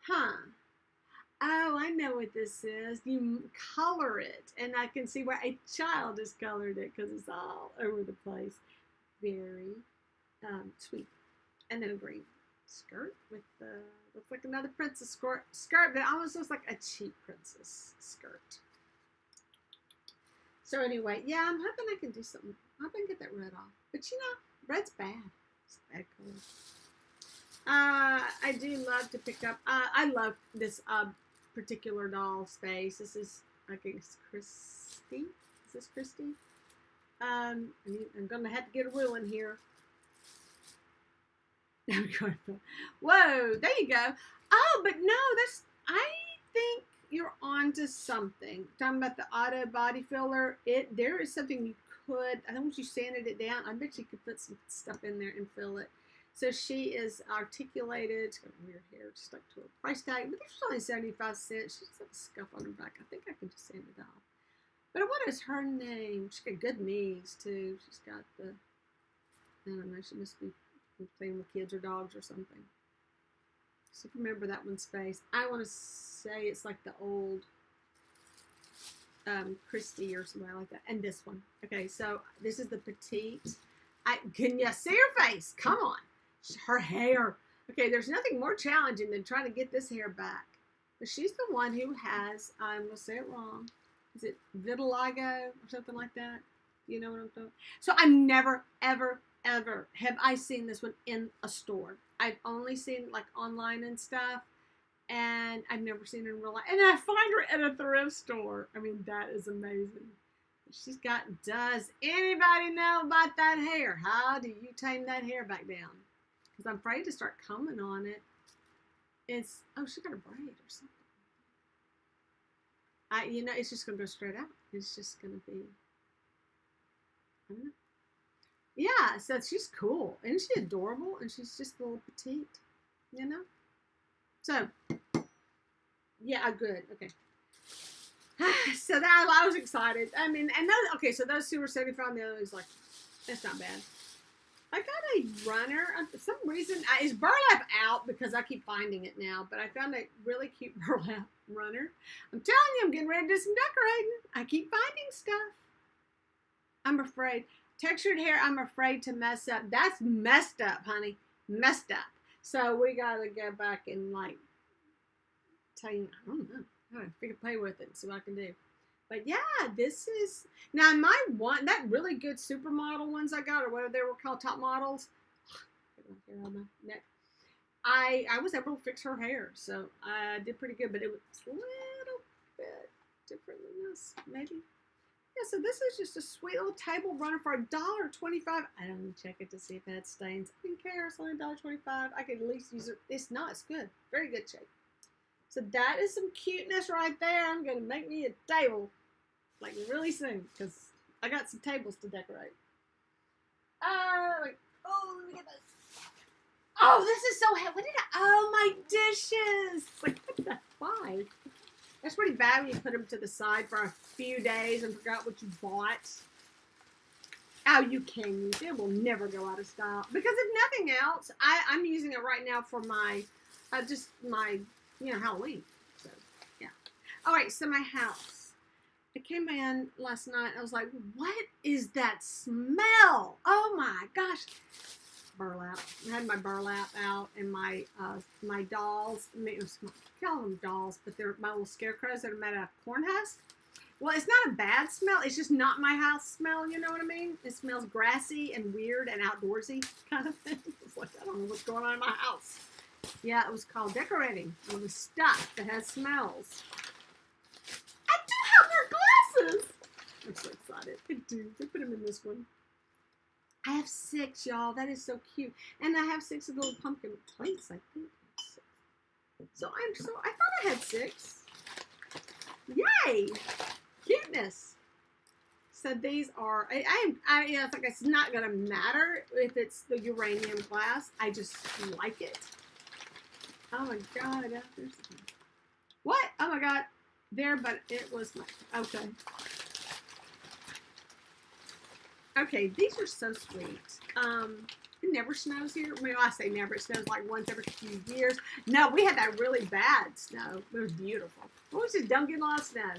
Huh. Oh, I know what this is. You color it, and I can see where a child has colored it because it's all over the place. Very sweet. And then a green skirt with the, looks like another princess skirt, but it almost looks like a cheap princess skirt. So anyway, yeah, I'm hoping I can do something. I'm hoping I can get that red off. But you know, red's bad. It's a bad color. I do love to pick up, I love this particular doll space. This is, I think it's Christy. Is this Christy? I'm going to have to get a rule in here. Whoa, there you go. Oh, but no, that's, I think you're onto something. Talking about the auto body filler, there is something you could, I think once you sanded it down, I bet you could put some stuff in there and fill it. So she is articulated. She's got weird hair stuck to her price tag, but there's only 75 cents. She's got a scuff on her back. I think I can just sand it off. But what is her name? She's got good knees too. She's got the, I don't know, she must be playing with kids or dogs or something. So remember that one's face. I want to say it's like the old Christy or something like that. And this one. Okay, so this is the petite. Can you see her face? Come on. Her hair. Okay, there's nothing more challenging than trying to get this hair back. But she's the one who has, I'm going to say it wrong. Is it vitiligo or something like that? You know what I'm talking about? So I've never, ever, ever have I seen this one in a store. I've only seen like online and stuff. And I've never seen her in real life. And I find her at a thrift store. I mean, that is amazing. She's got, does anybody know about that hair? How do you tame that hair back down? Because I'm afraid to start combing on it. It's, oh, she got a braid or something. You know, it's just going to go straight out. It's just going to be, I don't know. Yeah, so she's cool. Isn't she adorable? And she's just a little petite, you know? So, yeah, good. Okay. So that I was excited. I mean, and those, okay, so those two were 75, and the other was like, that's not bad. I got a runner. For some reason, is burlap out because I keep finding it now, but I found a really cute burlap runner. I'm telling you, I'm getting ready to do some decorating. I keep finding stuff. I'm afraid. Textured hair, I'm afraid to mess up. That's messed up, honey. Messed up. So we got to go back and, like, tell you, I don't know. I gotta figure play with it and see what I can do. But yeah, this is now my one that really good supermodel ones I got, or whatever they were called, top models. Get my hair on my neck. I was able to fix her hair, so I did pretty good, but it was a little bit different than this, maybe. Yeah, so this is just a sweet little table runner for $1.25. I don't even check it to see if it had stains. I didn't care. It's only $1.25. I could at least use it. It's not. It's good. Very good shape. So that is some cuteness right there. I'm going to make me a table like really soon because I got some tables to decorate. Oh, let me get this. Oh, this is so heavy. What did oh, my dishes. Like, what the? Why? That's pretty bad when you put them to the side for a few days and forgot what you bought. Oh, you can use it. It will never go out of style. Because if nothing else, I'm using it right now for my, just my, Halloween. So, yeah. All right, so my house. I came in last night. I was like, what is that smell? Oh, my gosh. Burlap. I had my burlap out and my dolls. I call them dolls, but they're my little scarecrows that are made out of corn husk. Well, it's not a bad smell. It's just not my house smell. You know what I mean? It smells grassy and weird and outdoorsy kind of thing. It's like, I don't know what's going on in my house. Yeah, it was called decorating. It was stuff that has smells. I do have their glasses. I'm so excited. I do. They put them in this one. I have 6, y'all. That is so cute. And I have 6 little pumpkin plates, I think. So I thought I had 6. Yay! Cuteness. So these are, I think it's not going to matter if it's the uranium glass. I just like it. Oh my God. What? Oh my God. There, but it was my, okay. Okay, these are so sweet. It never snows here. Well, I say never. It snows like once every few years. No, we had that really bad snow. It was beautiful. We just don't get a lot of snow.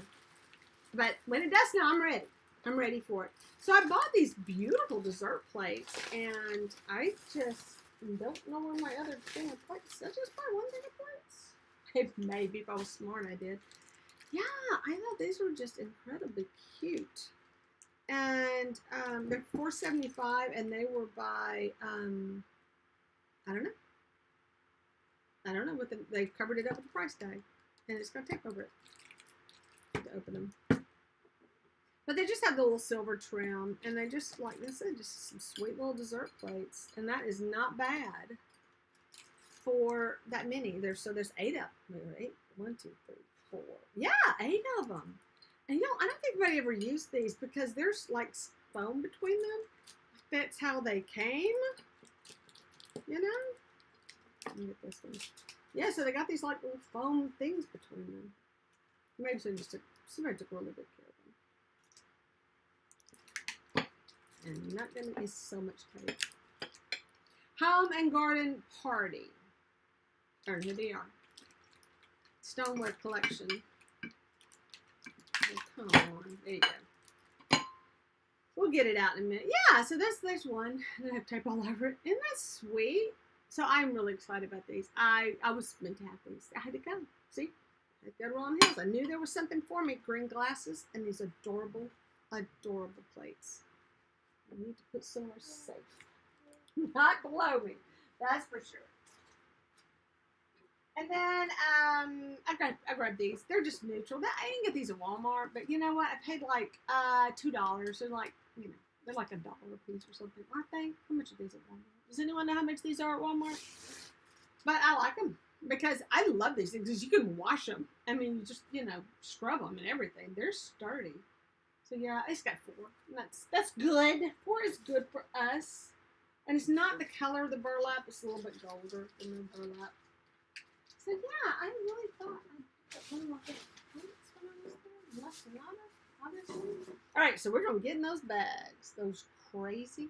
But when it does snow, I'm ready. I'm ready for it. So I bought these beautiful dessert plates, and I just don't know where my other thing of plates. Did I just buy one thing of plates? Maybe if I was smart, I did. Yeah, I thought these were just incredibly cute. And they're $4.75, and they were by I don't know what they covered it up with the price tag, and it's got tape over it to open them. But they just have the little silver trim, and they just, like I said, just some sweet little dessert plates, and that is not bad for that many. There's 8 of them. 8, 1, 2, 3, 4. Yeah, 8 of them. And I don't think anybody ever used these because there's like foam between them. That's how they came. Let me get this one. Yeah, so they got these like little foam things between them. Maybe somebody took really good care of them. And not gonna is so much tape. Home and Garden Party. Or here they are. Stoneware collection. Oh, come on. There you go. We'll get it out in a minute. Yeah, so there's one. I have tape all over it. Isn't that sweet? So I'm really excited about these. I was meant to have these. I had to go. See? I had to go to Rolling Hills. I knew there was something for me. Green glasses and these adorable, adorable plates. I need to put somewhere safe. Not below me. That's for sure. And then I grabbed these. They're just neutral. I didn't get these at Walmart, but you know what? I paid like $2. They're like, they're like $1 a piece or something, aren't they? How much are these at Walmart? Does anyone know how much these are at Walmart? But I like them because I love these things because you can wash them. I mean, you just, scrub them and everything. They're sturdy. So yeah, it's got 4. That's good. 4 is good for us. And it's not the color of the burlap. It's a little bit golder than the burlap. So yeah, I really thought I'd put one more thing. Obviously. All right, so we're gonna get in those bags. Those crazy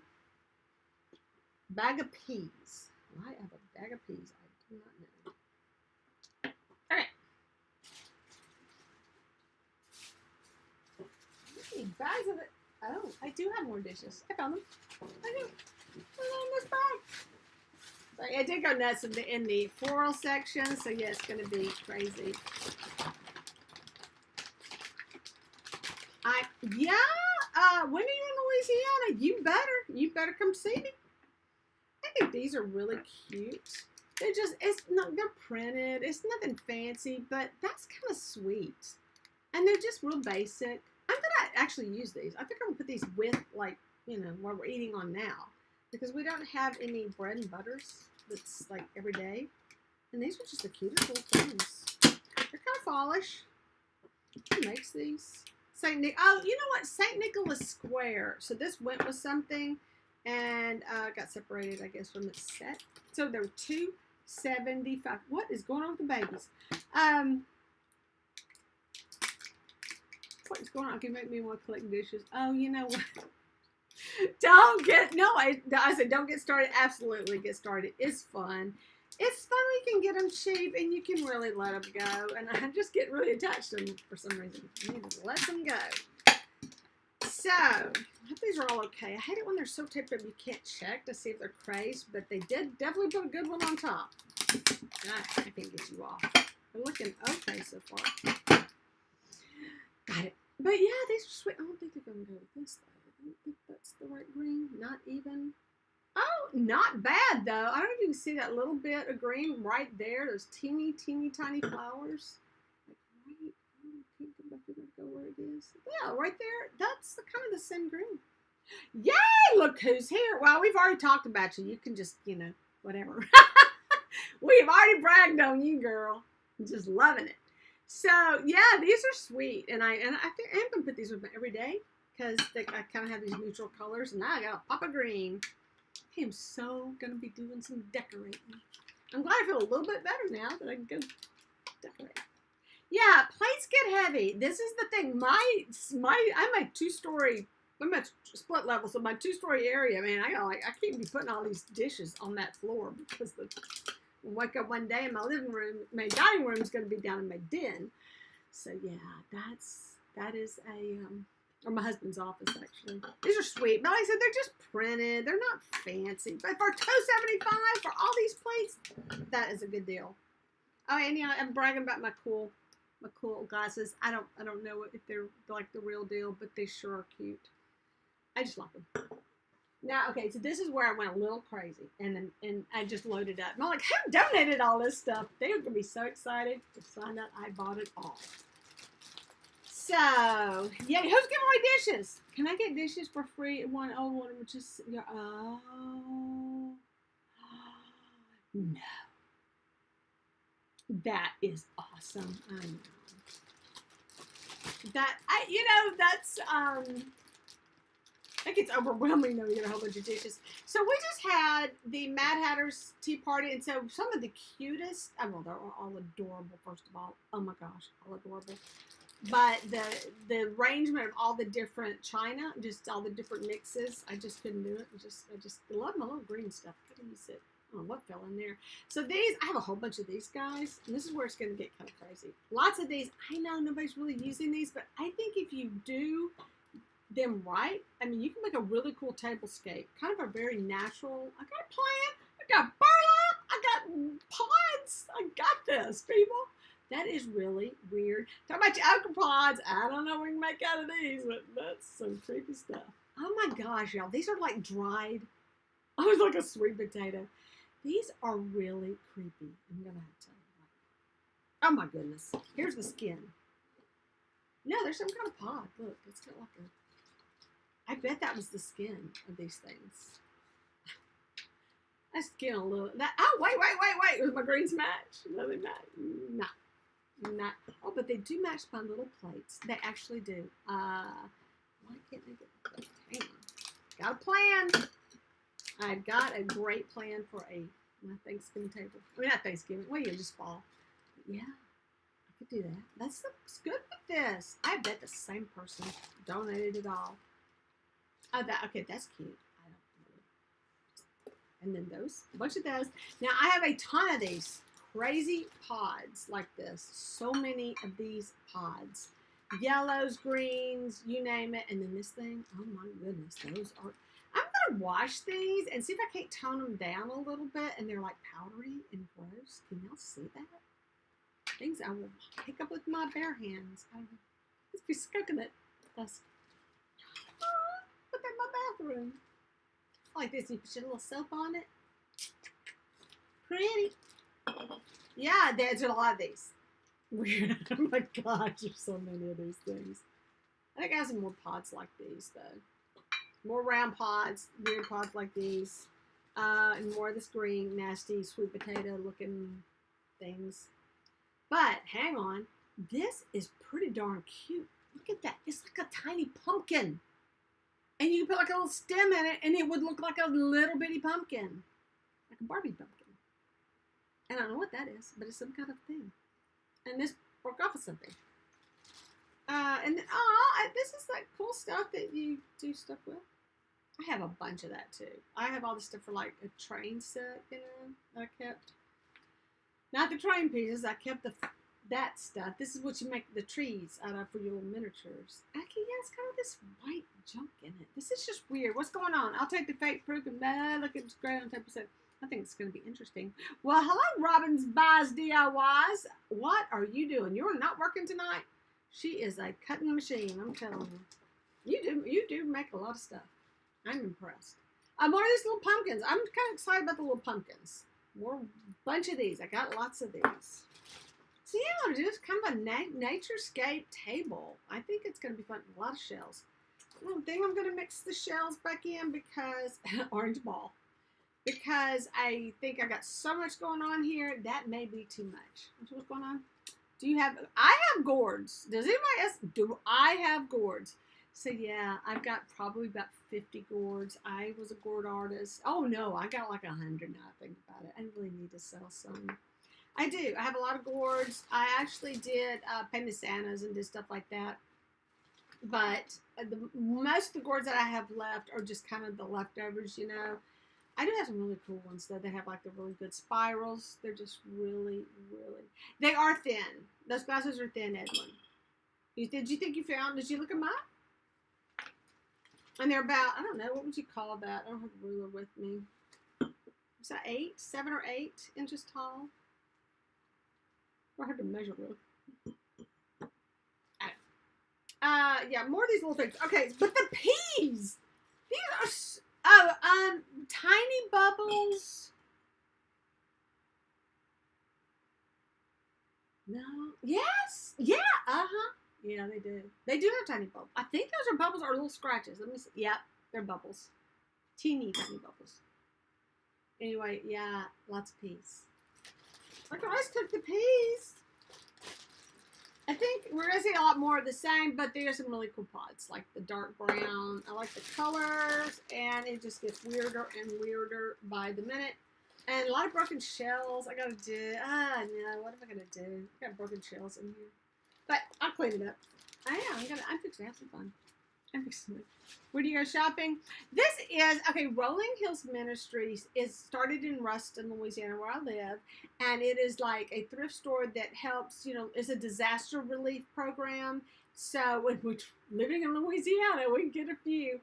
bag of peas. Why have a bag of peas? I do not know. All right. Hey, bags of it. Oh, I do have more dishes. I found them. I do. They're in this bag. I did go nuts in the floral section, so yeah, it's going to be crazy. When are you in Louisiana? You better come see me. I think these are really cute. They're printed. It's nothing fancy, but that's kind of sweet. And they're just real basic. I'm going to actually use these. I think I'm going to put these with, what we're eating on now. Because we don't have any bread and butters that's like every day. And these are just the cutest little things. They're kind of fallish. Who makes these? St. Nick. Oh, you know what? St. Nicholas Square. So this went with something and got separated, I guess, from its set. So they're $2.75. What is going on with the babies? What is going on? Can make me want to collect dishes. Oh, you know what? I said don't get started. Absolutely get started. It's fun. It's fun when you can get them cheap and you can really let them go. And I just get really attached to them for some reason. You just let them go. So, I hope these are all okay. I hate it when they're so taped up you can't check to see if they're crazed, but they did definitely put a good one on top. I can't get you off. They're looking okay so far. Got it. But yeah, these are sweet. I don't think they're going to go with this though. I don't think that's the right green. Not even. Oh, not bad though. I don't know if you can see that little bit of green right there. Those teeny, teeny, tiny flowers. Like right, pink, go where it is. Yeah, right there. That's kind of the same green. Yay! Look who's here. Well, we've already talked about you. You can just, whatever. We've already bragged on you, girl. I'm just loving it. So yeah, these are sweet, and I think I'm gonna put these with me every day because I kind of have these neutral colors, and now I got a pop of green. I am so gonna be doing some decorating. I'm glad I feel a little bit better now that I can go decorate. Yeah, plates get heavy. This is the thing. I'm a two-story. I'm at split level, so my two-story area, man, I can't be putting all these dishes on that floor because wake up one day and my living room, my dining room is going to be down in my den. So yeah, that is or my husband's office actually. These are sweet, but like I said, they're just printed. They're not fancy, but for $2.75 for all these plates, that is a good deal. Oh, and yeah, I'm bragging about my cool glasses. I don't know if they're like the real deal, but they sure are cute. I just like them. Now, okay, so this is where I went a little crazy, and I just loaded up. And I'm like, who donated all this stuff? They're going to be so excited to find out I bought it all. So, yeah, who's giving away dishes? Can I get dishes for free? One old one, which is, oh, no. That is awesome. I know. That's, I think it's overwhelming though, you get a whole bunch of dishes. So we just had the Mad Hatter's tea party, and so some of the cutest, well, they're all adorable, first of all. Oh my gosh, all adorable. But the arrangement of all the different china, just all the different mixes, I just couldn't do it. I just love my little green stuff. Couldn't use it. I don't know what fell in there. So these, I have a whole bunch of these guys, and this is where it's going to get kind of crazy. Lots of these. I know nobody's really using these, but I think if you do them right, I mean, you can make a really cool tablescape. Kind of a very natural. I got a plant. I got burlap. I got pods. I got this, people. That is really weird. Talk about your okra pods. I don't know what we can make out of these, but that's some creepy stuff. Oh my gosh, y'all. These are like dried. I was like a sweet potato. These are really creepy. I'm going to have to tell you right now. Oh my goodness. Here's the skin. No, there's some kind of pod. Look, it's got like a... I bet that was the skin of these things. I skin a little... Oh, wait. Was my greens match? No, they match. No. Not. Oh, but they do match my little plates. They actually do. Why can't I get the plate? Hang on. Got a plan. I've got a great plan for my Thanksgiving table. I mean, not Thanksgiving. Well, you just fall. But yeah, I could do that. That looks good with this. I bet the same person donated it all. Oh, okay, that's cute. I don't know. And then those, a bunch of those. Now, I have a ton of these crazy pods like this. So many of these pods. Yellows, greens, you name it. And then this thing, oh my goodness, those are... I'm going to wash these and see if I can't tone them down a little bit. And they're like powdery and gross. Can y'all see that? Things I will pick up with my bare hands. I don't know. Let's be coconut dust. Put that in my bathroom. I like this. You put your little soap on it. Pretty. Yeah, there's a lot of these. Weird. Oh my gosh, there's so many of these things. I think I have some more pods like these, though. More round pods, weird pods like these, and more of this green, nasty, sweet potato looking things. But hang on, this is pretty darn cute. Look at that. It's like a tiny pumpkin. And you can put like a little stem in it, and it would look like a little bitty pumpkin. Like a Barbie pumpkin. And I don't know what that is, but it's some kind of thing. And this broke off of something. And then, this is like cool stuff that you do stuff with. I have a bunch of that too. I have all the stuff for like a train set, you know, that I kept. Not the train pieces. I kept that stuff. This is what you make the trees out of for your little miniatures. Actually, yeah, it's got all this white junk in it. This is just weird. What's going on? I'll take the fake proof and look, it's great on 10%. I think it's going to be interesting. Well, hello, Robin's Buys DIYs. What are you doing? You're not working tonight? She is a cutting machine, I'm telling you. You do make a lot of stuff. I'm impressed. More of these little pumpkins. I'm kind of excited about the little pumpkins. More bunch of these. I got lots of these. So yeah, just kind of a naturescape table. I think it's going to be fun. A lot of shells. I don't think I'm going to mix the shells back in because orange ball. Because I think I got so much going on here. That may be too much. What's going on? Do you have? I have gourds. Does anybody else? Do I have gourds? So yeah, I've got probably about 50 gourds. I was a gourd artist. Oh no, I got like 100 now. I think about it. I really need to sell some. I do. I have a lot of gourds. I actually did painted Santas and did stuff like that. But most of the gourds that I have left are just kind of the leftovers, you know. I do have some really cool ones though. They have like the really good spirals. They're just really, really. They are thin. Those glasses are thin, Edwin. Did you think you found? Did you look them up? And they're about, I don't know, what would you call that? I don't have a ruler with me. Is that 7 or 8 inches tall? I have to measure with. Yeah, more of these little things. Okay, but the peas. These are tiny bubbles. No. Yes. Yeah. Yeah, they do. They do have tiny bubbles. I think those are bubbles or little scratches. Let me see. Yep, they're bubbles. Teeny tiny bubbles. Anyway, yeah, lots of peas. Look, I just took the peas. I think we're going to see a lot more of the same, but there's some really cool pods, like the dark brown. I like the colors, and it just gets weirder and weirder by the minute. And a lot of broken shells I got to do. No, what am I going to do? I got broken shells in here. But I'll clean it up. I'm fixing to have some fun. I'm fixing it. Where do you go shopping? This is, Rolling Hills Ministries is started in Ruston, Louisiana, where I live. And it is like a thrift store that helps, it's a disaster relief program. So when we're living in Louisiana, we can get a few.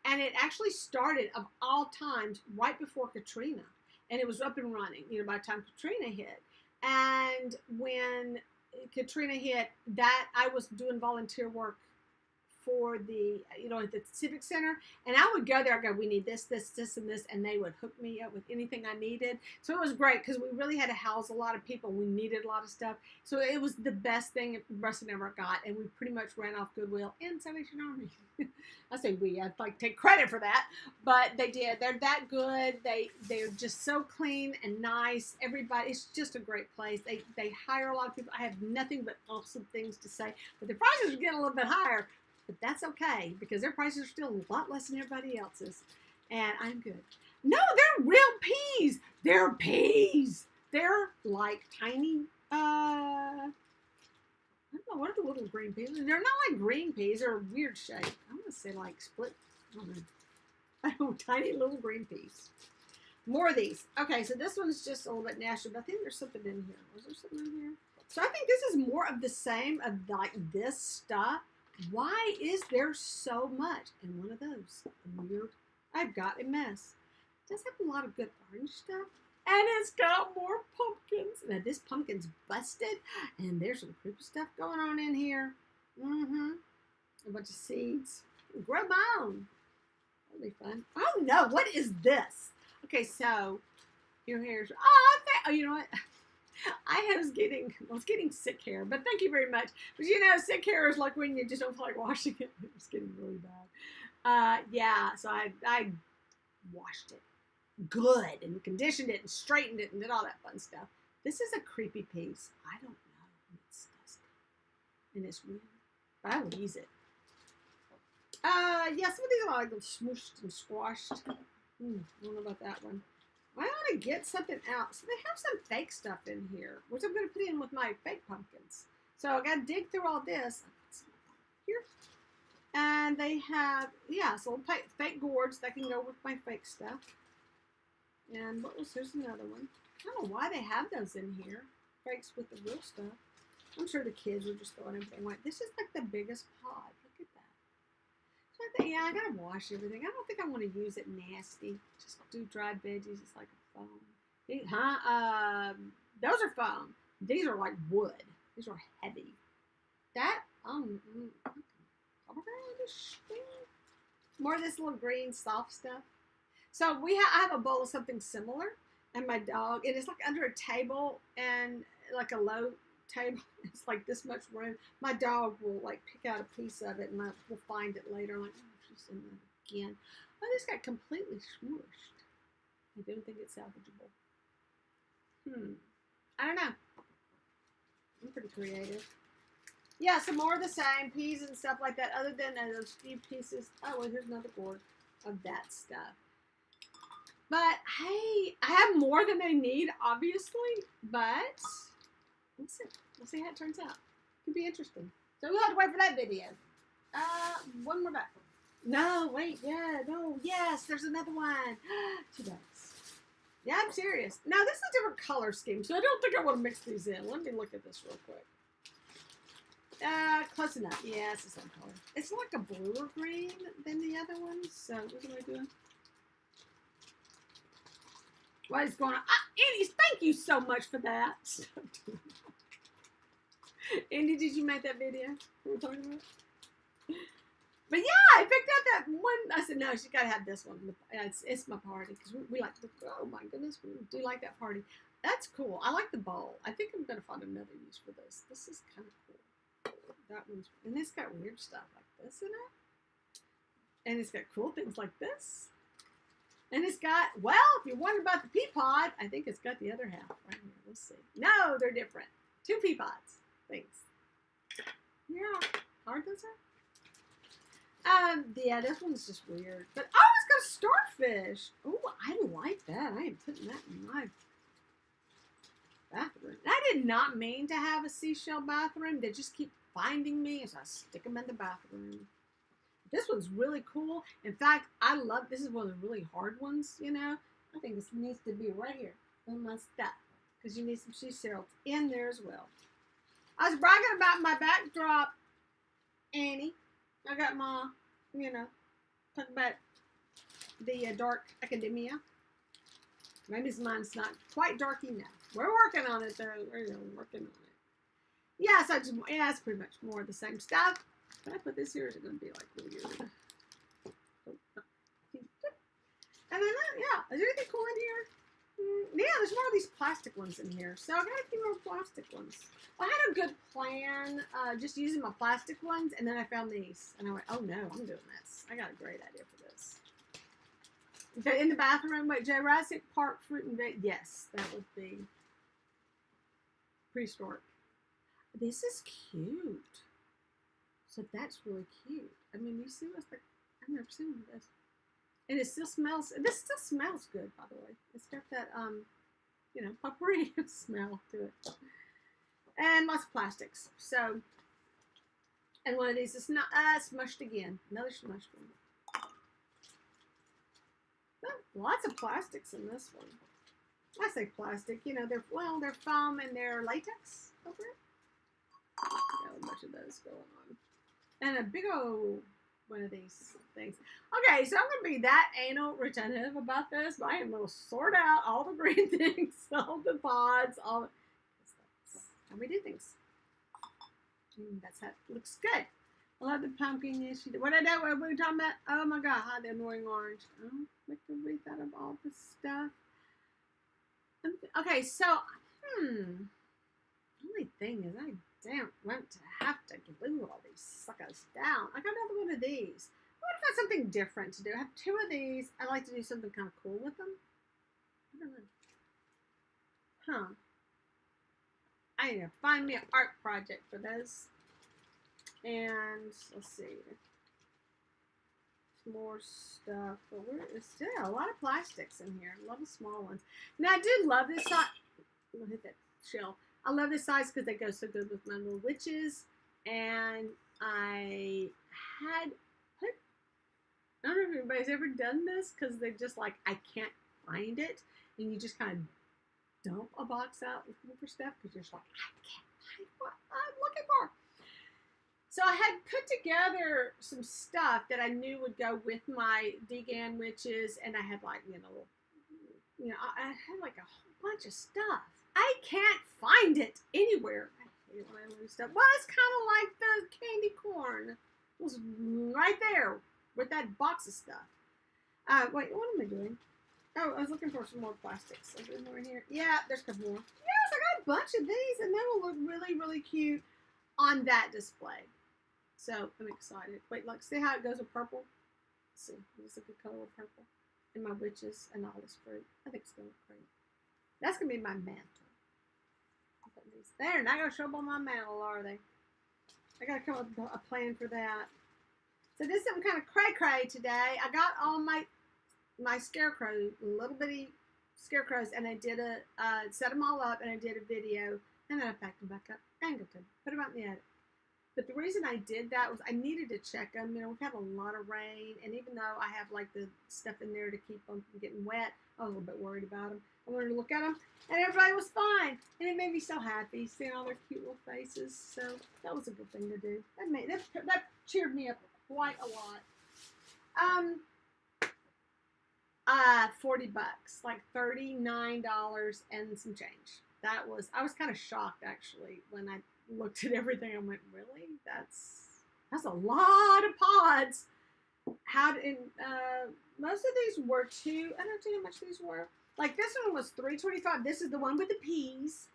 And it actually started, of all times, right before Katrina. And it was up and running, by the time Katrina hit. And when Katrina hit, that I was doing volunteer work for the, at the Civic Center, and I would go there. I go, we need this, this, this, and this, and they would hook me up with anything I needed. So it was great because we really had to house a lot of people. We needed a lot of stuff, so it was the best thing Rustin ever got, and we pretty much ran off Goodwill and Salvation Army. I say we, I'd like to take credit for that, but they did. They're that good. They're just so clean and nice. Everybody, it's just a great place. They hire a lot of people. I have nothing but awesome things to say, but the prices are getting a little bit higher. But that's okay, because their prices are still a lot less than everybody else's. And I'm good. No, they're real peas. They're peas. They're like tiny, I don't know, what are the little green peas? They're not like green peas. They're a weird shape. I'm going to say like split, I don't know, tiny little green peas. More of these. Okay, so this one's just a little bit nasty, but I think there's something in here. Was there something in here? So I think this is more of the same of like this stuff. Why is there so much? And one of those weird, I've got a mess. It does have a lot of good orange stuff. And it's got more pumpkins. Now this pumpkin's busted. And there's some creepy stuff going on in here. A bunch of seeds. Grow my own. That'll be fun. Oh no, what is this? Okay, so here's, you know what? I was getting sick hair, but thank you very much. But sick hair is like when you just don't feel like washing it. It was getting really bad. Yeah, so I washed it good and conditioned it and straightened it and did all that fun stuff. This is a creepy piece. I don't know. It's disgusting. And it's weird. But I will use it. Yeah, some of these are like smooshed and squashed. I don't know about that one. I ought to get something else. They have some fake stuff in here, which I'm going to put in with my fake pumpkins. So I got to dig through all this. Here. And they have, yeah, so fake gourds that can go with my fake stuff. And what was, here's another one. I don't know why they have those in here. Fakes with the real stuff. I'm sure the kids are just throwing everything away. This is like the biggest pod. Look at that. So I think, yeah, I gotta wash everything. I don't think I want to use it nasty. Just do dried veggies. It's like a foam. Those are foam. These are like wood. These are heavy. That, more of this little green soft stuff. So I have a bowl of something similar, and my dog, it is like under a table and like a low table. It's like this much room. My dog will like pick out a piece of it, and we'll find it later. I'm like, oh, she's in there again. Oh, this got completely smooshed. I don't think it's salvageable. I don't know. I'm pretty creative. Yeah, some more of the same, peas and stuff like that, other than those few pieces. Oh, well, here's another gourd of that stuff. But, hey, I have more than they need, obviously, but let's see. We'll see how it turns out. Could be interesting. So we'll have to wait for that video. One more back. No, wait, yeah, no, yes, there's another one. 2 bags. Yeah, I'm serious. Now, this is a different color scheme, so I don't think I want to mix these in. Let me look at this real quick. Close enough. Yeah, it's the same color. It's like a bluer green than the other ones. So, what am I doing? What is going on? Andy, thank you so much for that. Andy, did you make that video we were talking about? But yeah, I picked out that one. I said, no, she's got to have this one. It's my party. Because we like, oh my goodness, we do like that party. That's cool. I like the bowl. I think I'm going to find another use for this. This is kind of cool. That one's, and it's got weird stuff like this in it. And it's got cool things like this. And it's got, well, if you're wondering about the pea pod, I think it's got the other half right here. Let's see. No, they're different. 2 pea pods. Thanks. Yeah. Hard those are? Yeah, this one's just weird. But, oh, it's got a starfish. Oh, I like that. I am putting that in my bathroom. I did not mean to have a seashell bathroom. They just keep finding me, so I stick them in the bathroom. This one's really cool. In fact, I love, this is one of the really hard ones, you know. I think this needs to be right here on my stuff, because you need some seashells in there as well. I was bragging about my backdrop, Annie. I got my, you know, talking about the dark academia. Maybe mine's not quite dark enough. We're working on it, though. We're working on it. Yeah, so yeah, it's pretty much more of the same stuff. Can I put this here? Or is it going to be like weird? And then, yeah, is there anything cool in here? Yeah, there's more of these plastic ones in here. So I got a few more plastic ones. I had a good plan, just using my plastic ones, and then I found these. And I went, oh no, I'm doing this. I got a great idea for this. Okay, in the bathroom, wait, Jurassic Park fruit and veg. Yes, that would be prehistoric. This is cute. So that's really cute. I mean, you see what's like, I've never seen this. And it still smells, this still smells good, by the way. It's got that, you know, potpourri smell to it. And lots of plastics. So, and one of these is not, smushed again. Another smushed one. Oh, lots of plastics in this one. I say plastic, you know, they're foam and they're latex over it. Got a bunch of those going on. And a big old one of these things. Okay, so I'm going to be that anal retentive about this, but I am going to sort out all the green things, all the pods, all the... That's how we do things. That's how it looks good. I love the pumpkin issue. What I know, what are we talking about? Oh my God, hi, the annoying orange. Oh, make the wreath out of all this stuff. Okay, so, the only thing is I don't want to have to glue all these suckers down. I got another one of these. What if I have something different to do? I have 2 of these. I like to do something kind of cool with them. I don't know. Huh. I need to find me an art project for this. And let's see. More stuff. But there's still a lot of plastics in here. A lot of small ones. Now I do love this size. I'm gonna hit that shell. I love this size because they go so good with my little witches. And I had put I don't know if anybody's ever done this because they're just like, I can't find it. And you just kind of dump a box out looking for stuff because you're just like, I can't find what I'm looking for. So I had put together some stuff that I knew would go with my Degan witches, and I had like, I had like a whole bunch of stuff. I can't find it anywhere. I hate when I lose stuff. Well, it's kind of like the candy corn. It was right there with that box of stuff. Wait, what am I doing? Oh, I was looking for some more plastics. Is there more in here? Yeah, there's a couple more. Yes, I got a bunch of these, and they will look really, really cute on that display. So I'm excited. Wait, look, see how it goes with purple? Let's see, it's a good color with purple. And my witches and all this fruit. I think it's going to look great. That's going to be my mantle. They're not going to show up on my mantle, are they? I got to come up with a plan for that. So this is some kind of cray-cray today. I got all my scarecrows, little bitty scarecrows, and I did set them all up, and I did a video, and then I packed them back up, angled them, put them out in the attic. But the reason I did that was I needed to check them. We've had a lot of rain, and even though I have like the stuff in there to keep them from getting wet, I was a little bit worried about them. I wanted to look at them, and everybody was fine, and it made me so happy seeing all their cute little faces. So that was a good thing to do. That cheered me up quite a lot. $40, like $39 and some change. I was kind of shocked actually when I looked at everything. I went, really? That's a lot of pods. Most of these were I don't know how much these were. Like this one was $3.25. This is the one with the peas.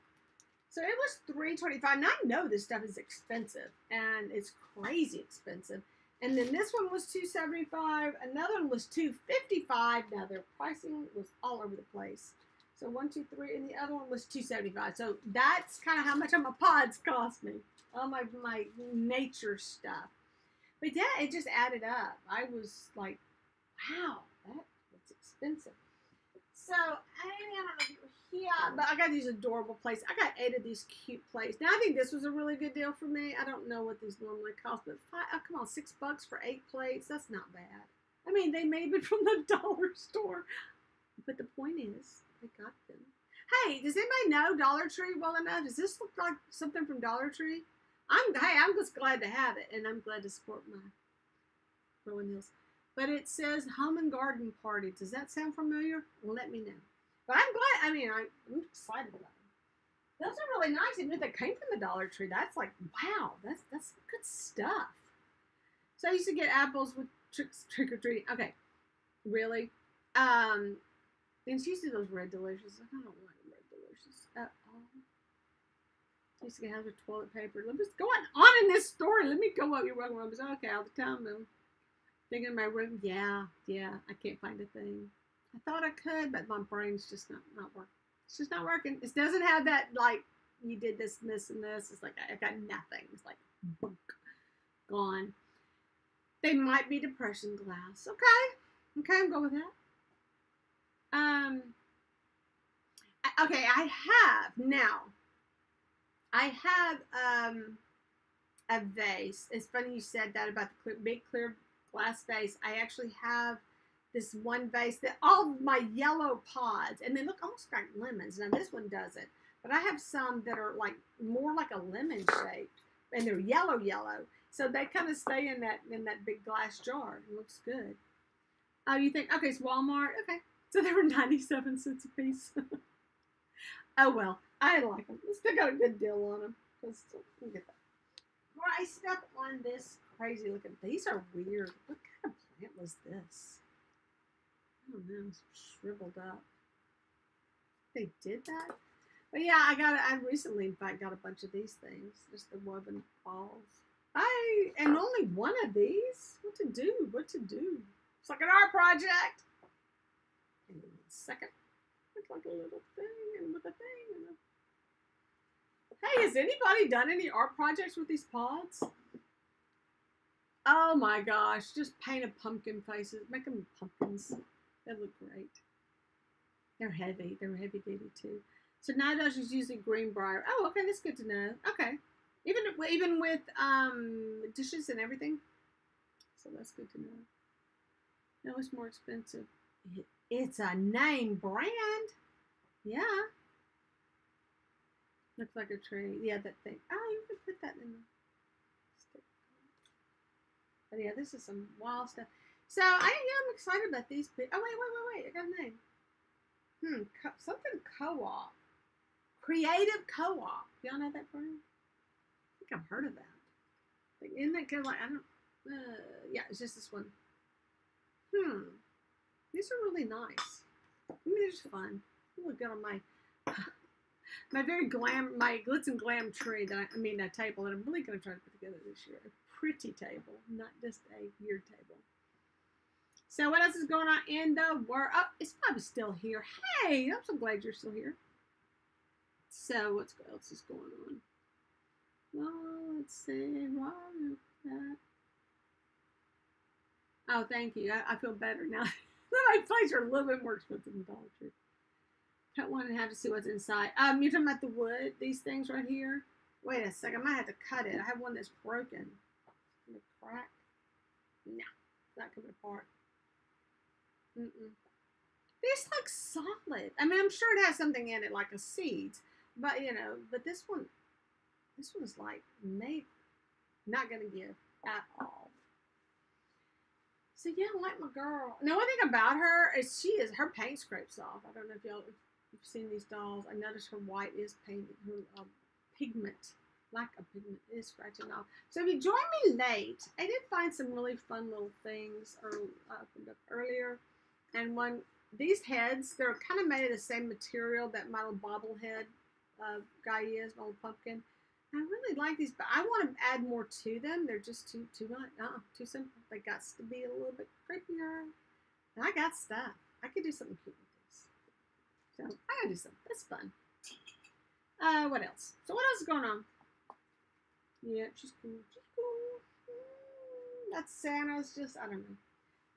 So it was $3.25. And I know this stuff is expensive, and it's crazy expensive. And then this one was $2.75. Another one was $2.55. Now their pricing was all over the place. So 1, 2, 3, and the other one was $2.75. So that's kind of how much my pods cost me. All my nature stuff. But yeah, it just added up. I was like, wow, that's expensive. So I don't know if you were here, but I got these adorable plates. I got 8 of these cute plates. Now I think this was a really good deal for me. I don't know what these normally cost, but come on, $6 for 8 plates. That's not bad. I mean, they made it from the dollar store. But the point is, I got them. Hey, does anybody know Dollar Tree well enough? Does this look like something from Dollar Tree? I'm just glad to have it, and I'm glad to support my Rolling Hills. But it says Home and Garden Party. Does that sound familiar? Well, let me know. But I'm glad. I'm excited about them. Those are really nice. Even if they came from the Dollar Tree, that's like, wow, that's good stuff. So I used to get apples with trick or treating. Okay, really. And she used to do those Red Delicious. I don't like Red Delicious at all. I used to get with toilet paper. Let me go on in this story. Let me go up your rug. Okay, all the time though. Thinking in my room, yeah, I can't find a thing. I thought I could, but my brain's just not working. It's just not working. It doesn't have that, like, you did this and this and this. It's like, I got nothing. It's like, boom, gone. They might be depression glass. Okay, I'm going with that. Okay, I have a vase. It's funny you said that about the big clear glass vase. I actually have this one vase that all my yellow pods, and they look almost like lemons. Now this one doesn't, but I have some that are like more like a lemon shape, and they're yellow. So they kind of stay in that big glass jar. It looks good. Oh, you think, okay, it's Walmart. Okay, so they were 97 cents a piece. Oh well, I like them. Still got a good deal on them. Let's get that. Priced up on this crazy looking. These are weird. What kind of plant was this? I don't know. It's shriveled up. They did that? But yeah, I recently, in fact, got a bunch of these things. Just the woven balls. And only one of these? What to do? It's like an art project. And then a second. It's like a little thing and with a thing. Hey, has anybody done any art projects with these pods? Oh my gosh, just paint a pumpkin faces. Make them pumpkins. They look great. They're heavy. They're heavy duty too. So nowadays she's using greenbrier. Oh, okay, that's good to know. Okay. Even with dishes and everything. So that's good to know. No, it's more expensive. It's a name brand. Yeah. Looks like a tree. Yeah, that thing. Oh, you could put that in the stick. But yeah, this is some wild stuff. So I'm excited about these. Oh, wait. I got a name. Something co-op. Creative co-op. Y'all know that brand? I think I've heard of that. Isn't that kind of like, I don't, yeah, it's just this one. These are really nice. I mean, they're just fun. Really good on my very my glitz and glam tree that a table that I'm really going to try to put together this year. A pretty table, not just a weird table. So what else is going on in the world? Oh, it's probably still here. Hey, I'm so glad you're still here. So what else is going on? Well, let's see. Oh, thank you. I feel better now. My plates are a little bit more expensive than Dollar Tree. Cut one and have to see what's inside. You're talking about the wood, these things right here? Wait a second, I might have to cut it. I have one that's broken. It's gonna crack. No, it's not coming apart. This looks solid. I mean, I'm sure it has something in it like a seeds, but but this one's like made, not gonna give at all. So yeah, I like my girl. Now one thing about her is her paint scrapes off. I don't know if you've seen these dolls. I noticed her white is painted. Her lack of pigment is scratching off. So if you joined me late, I did find some really fun little things opened up earlier. And these heads, they're kind of made of the same material that my little bobblehead guy is, my little pumpkin. I really like these, but I want to add more to them. They're just too much. Too simple. They got to be a little bit creepier. And I got stuff. I could do something cute with this. So I gotta do something. That's fun. What else? So what else is going on? Yeah, she's cool. That's Santa's just, I don't know.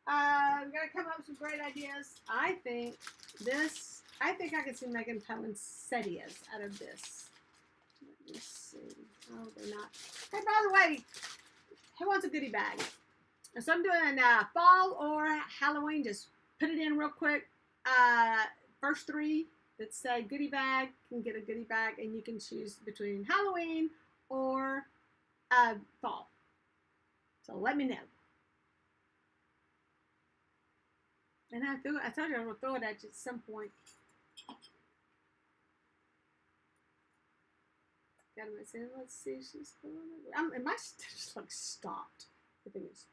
We gotta come up with some great ideas. I think I can see making poinsettias out of this. Let me see. Oh, they're not. Hey, by the way, who wants a goodie bag? So I'm doing fall or Halloween. Just put it in real quick. First three that say goodie bag can get a goodie bag, and you can choose between Halloween or fall. So let me know. And I told you I would throw it at you at some point. Let's see, she's going. It might just like stopped. I think it's.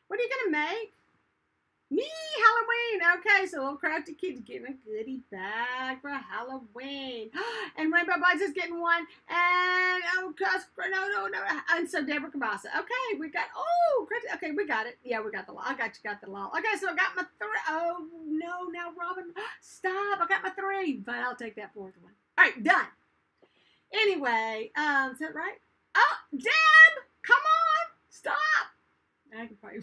What are you gonna make? Me, Halloween. Okay, so little crafty kid's getting a goodie bag for Halloween, and Rainbow Bites is getting one, and no. And so Deborah Cabasa. Okay, we got. Okay, we got it. Yeah, we got the law. Got the law. Okay, so I got my three. Oh no, now Robin, stop! I got my three, but I'll take that fourth one. All right, done. Anyway, is that right? Oh, Deb, come on, stop! I can probably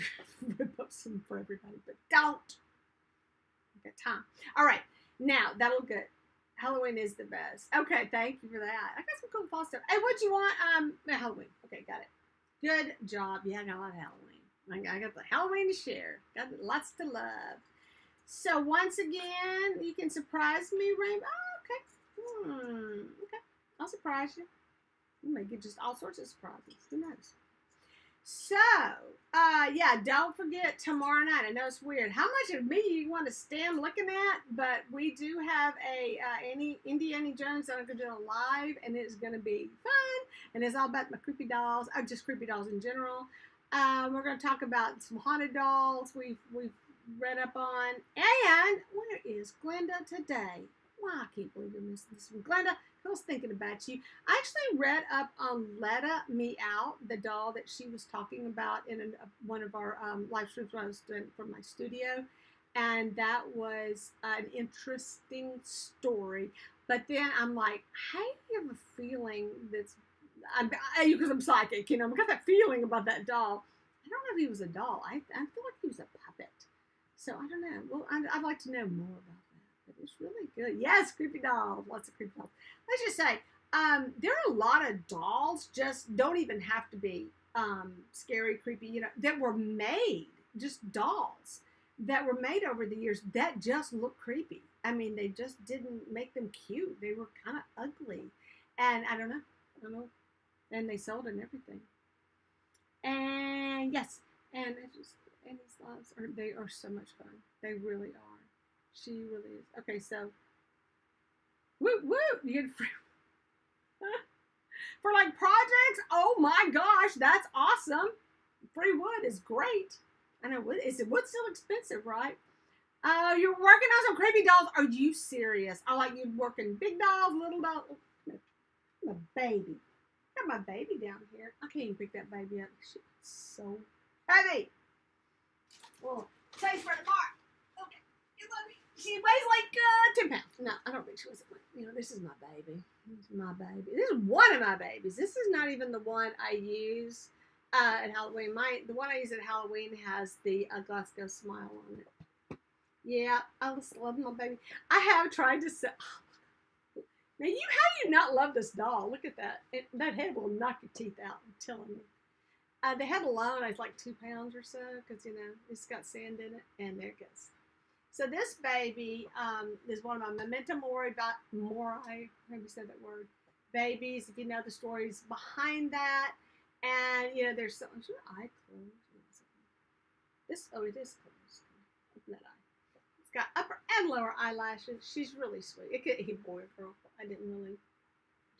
rip up some for everybody, but don't. I got time. All right, now that'll good. Halloween is the best. Okay, thank you for that. I got some cool fall stuff. Hey, what you want? Halloween. Okay, got it. Good job. Yeah, I got a lot of Halloween. I got the Halloween to share. Got lots to love. So once again, you can surprise me, Rainbow. Oh, okay. Okay. I'll surprise you. You may get just all sorts of surprises. Who knows? So, yeah, don't forget tomorrow night. I know it's weird. How much of me you want to stand looking at? But we do have a Indiana Jones that I'm going to do a live, and it's going to be fun. And it's all about my creepy dolls, just creepy dolls in general. We're going to talk about some haunted dolls we've read up on. And where is Glenda today? Wow, I can't believe you're missing this one. Glenda, I was thinking about you. I actually read up on Letta Me Out, the doll that she was talking about in one of our live streams when I was doing from my studio. And that was an interesting story. But then I'm like, I have a feeling that's, because I'm psychic, I got that feeling about that doll. I don't know if he was a doll. I feel like he was a puppet. So I don't know. Well, I'd like to know more about that. But it's really good. Yes, creepy dolls. Lots of creepy dolls. Let's just say, There are a lot of dolls, just don't even have to be scary, creepy, that were made, just dolls that were made over the years that just look creepy. I mean, they just didn't make them cute. They were kind of ugly. And I don't know. And they sold and everything. And yes, and it's just, and these lives they are so much fun. They really are. She really is. Okay, so, woo, you get free. For like projects, oh my gosh, that's awesome. Free wood is great. I know, wood's still expensive, right? You're working on some creepy dolls. Are you serious? I like you working big dolls, little dolls. I'm a baby. Got my baby down here. I can't even pick that baby up. She's so heavy. Well, place for tomorrow. Okay, you love me. She weighs like 10 pounds. No, I don't think she weighs like, this is my baby. This is my baby. This is one of my babies. This is not even the one I use at Halloween. The one I use at Halloween has the Glasgow smile on it. Yeah, I just love my baby. I have tried to sell. Now, how do you not love this doll? Look at that. That head will knock your teeth out, I'm telling you. The head alone is like 2 pounds or so because, it's got sand in it. And there it goes. So this baby is one of my memento mori, I hope you said that word, babies, if you know the stories behind that. And, there's so much eye closed. It is closed. Open that eye. It's got upper and lower eyelashes. She's really sweet. It could be boy or girl. I didn't really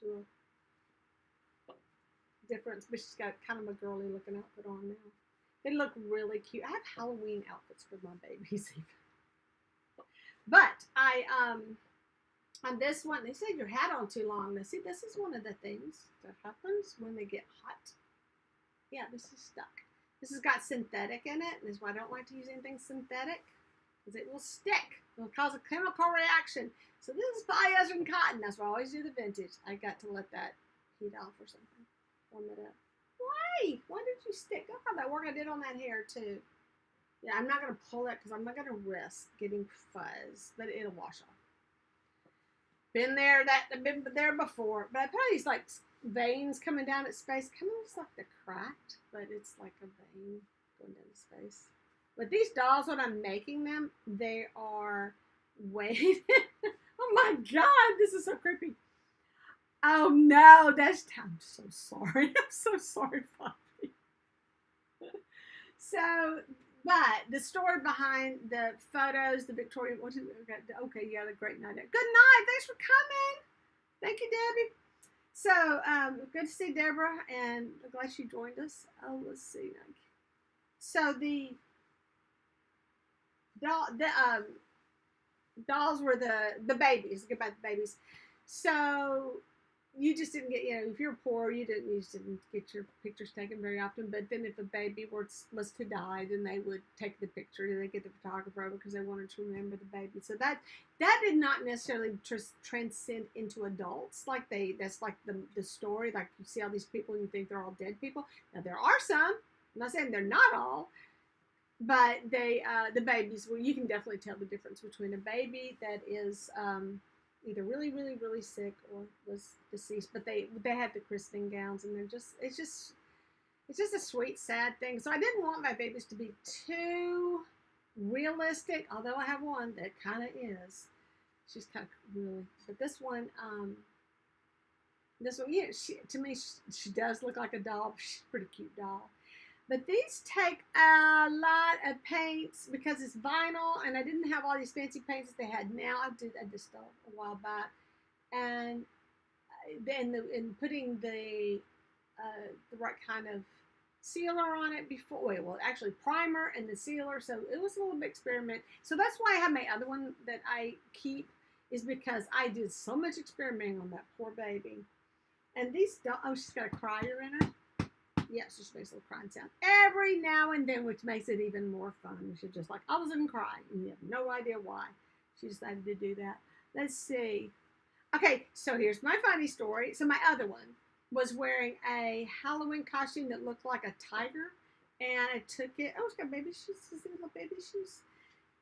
do a difference, but she's got kind of a girly looking outfit on now. They look really cute. I have Halloween outfits for my babies even. But on this one, they said your hat on too long. Now, see, this is one of the things that happens when they get hot. Yeah, this is stuck. This has got synthetic in it, and that's why I don't like to use anything synthetic, because it will stick. It will cause a chemical reaction. So this is polyester and cotton. That's why I always do the vintage. I got to let that heat off or something. Warm it up. Why? Why did you stick? Look how that work I did on that hair, too. Yeah, I'm not going to pull it because I'm not going to risk getting fuzz, but it'll wash off. Been there before, but I put these like veins coming down its face. Kind of looks like they're cracked, but it's like a vein going down its face. But these dolls, when I'm making them, they are weighted. Oh my God, this is so creepy. Oh no, I'm so sorry. I'm so sorry, Poppy. So. But the story behind the photos, the Victorian, okay, yeah, the great night. Good night. Thanks for coming. Thank you, Debbie. So, good to see Deborah, and I'm glad she joined us. Oh, let's see. So the dolls were the babies. Get back to the babies. So you just didn't get, if you're poor, you just didn't get your pictures taken very often. But then if a baby was to die, then they would take the picture and they get the photographer over because they wanted to remember the baby. So that did not necessarily transcend into adults. That's like the story. Like you see all these people and you think they're all dead people. Now there are some. I'm not saying they're not all. But the babies, well, you can definitely tell the difference between a baby that is either really, really, really sick or was deceased, but they had the christening gowns, and it's just a sweet, sad thing. So I didn't want my babies to be too realistic, although I have one that kind of is. She's kind of really, but this one, yeah, to me, she does look like a doll. She's a pretty cute doll. But these take a lot of paints because it's vinyl, and I didn't have all these fancy paints that they had now. I just a while back, and then putting the right kind of sealer on it before. Well, actually primer and the sealer. So it was a little bit experiment. So that's why I have my other one that I keep, is because I did so much experimenting on that poor baby. And these she's got a crier in her. Yeah, she just makes a little crying sound every now and then, which makes it even more fun. She's just like, I was going to cry, and you have no idea why. She decided to do that. Let's see. Okay, so here's my funny story. So my other one was wearing a Halloween costume that looked like a tiger, and I took it. Oh, it's got baby shoes. Is it little baby shoes?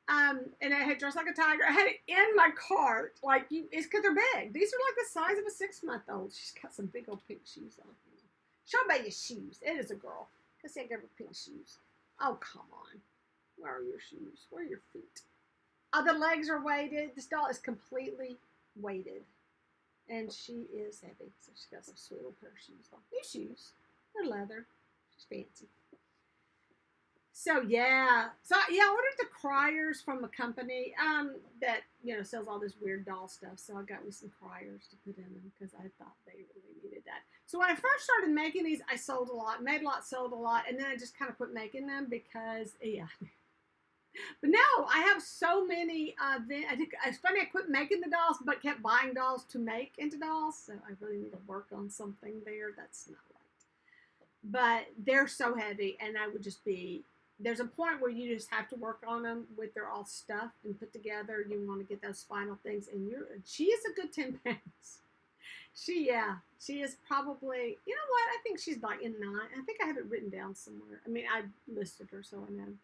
And I had dressed like a tiger. I had it in my cart. Like, it's because they're big. These are like the size of a 6-month-old. She's got some big old pink shoes on. Show me your shoes. It is a girl. Let's see, I give her pink shoes. Oh, come on. Where are your shoes? Where are your feet? Oh, the legs are weighted. This doll is completely weighted. And she is heavy. So she's got some sweet little pair of shoes on. New shoes. They're leather. She's fancy. So yeah, I ordered the Criers from a company that sells all this weird doll stuff. So I got me some Criers to put in them because I thought they really needed that. So when I first started making these, I sold a lot, made a lot, sold a lot, and then I just kind of quit making them because But no, I have so many. It's funny, I quit making the dolls, but kept buying dolls to make into dolls. So I really need to work on something there. That's not right. But they're so heavy, and I would just be. There's a point where you just have to work on them with they're all stuffed and put together. You want to get those final things, and she is a good 10 pounds. She is probably, you know what? I think she's like in 9. I think I have it written down somewhere. I mean, I listed her, so I know.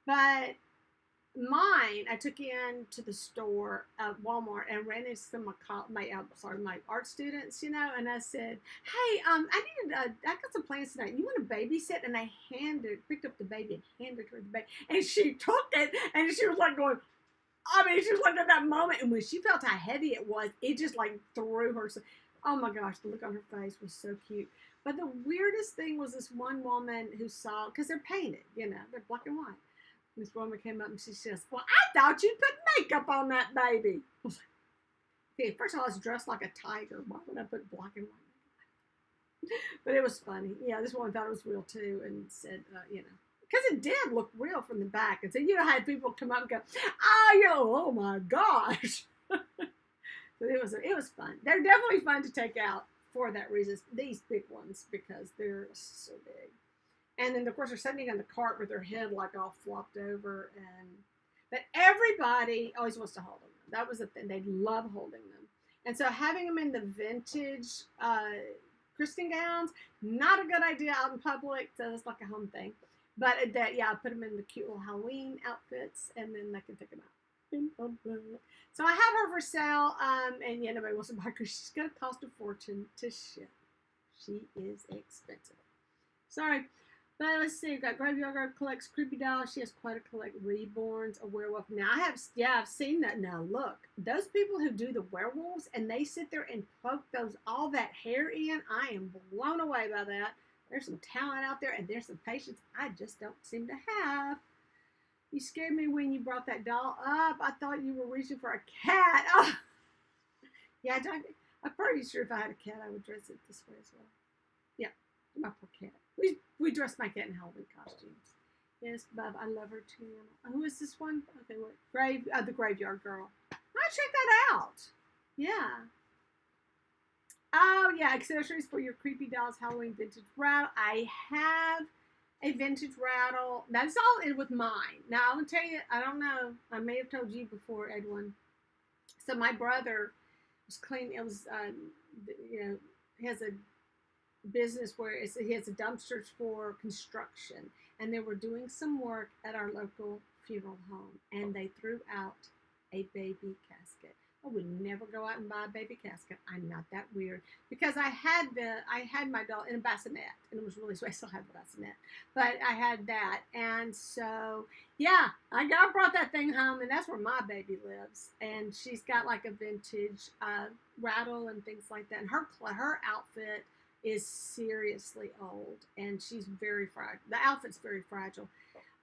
But mine, I took in to the store at Walmart and ran into some of my art students, and I said, hey, I got some plans tonight. You want to babysit? And I picked up the baby and handed her the baby. And she took it, and she was like going, she was like at that moment, and when she felt how heavy it was, it just like threw her. Oh my gosh, the look on her face was so cute. But the weirdest thing was this one woman who saw, because they're painted, they're black and white. This woman came up and she says, well, I thought you'd put makeup on that baby. Okay, first of all, I was dressed like a tiger. Why would I put black and white? But it was funny. Yeah, this woman thought it was real too and said, because it did look real from the back. And so, I had people come up and go, oh my gosh. So it was fun. They're definitely fun to take out for that reason. These big ones, because they're so big. And then, of course, they're sitting in the cart with their head like all flopped over. But everybody always wants to hold them. That was the thing. They love holding them. And so having them in the vintage christening gowns, not a good idea out in public. So it's like a home thing. But I put them in the cute little Halloween outfits, and then they can take them out. So I have her for sale, and nobody wants to buy her because she's going to cost a fortune to ship. She is expensive. Sorry. But let's see, we've got Graveyard Girl collects creepy dolls. She has quite a collect reborns, a werewolf. Now I've seen that. Now look, those people who do the werewolves and they sit there and poke all that hair in, I am blown away by that. There's some talent out there and there's some patience I just don't seem to have. You scared me when you brought that doll up. I thought you were reaching for a cat. Oh. Yeah, I'm pretty sure if I had a cat, I would dress it this way as well. Yeah, my poor cat. We dressed my cat in Halloween costumes. Yes, Bub, I love her too. Who is this one? Okay, what? The Graveyard Girl. I'll check that out. Yeah. Oh, yeah, accessories for your creepy dolls Halloween vintage rattle. I have a vintage rattle. That's all in with mine. Now, I'm going to tell you, I don't know. I may have told you before, Edwin. So my brother was cleaning. It was, he has a business where he has a dumpsters for construction, and they were doing some work at our local funeral home, and they threw out a baby casket. I would never go out and buy a baby casket. I'm not that weird, because I had my doll in a bassinet, and it was really sweet. I still have the bassinet, but I had that, and so yeah, I brought that thing home, and that's where my baby lives, and she's got like a vintage rattle and things like that, and her outfit is seriously old, and she's very fragile. The outfit's very fragile,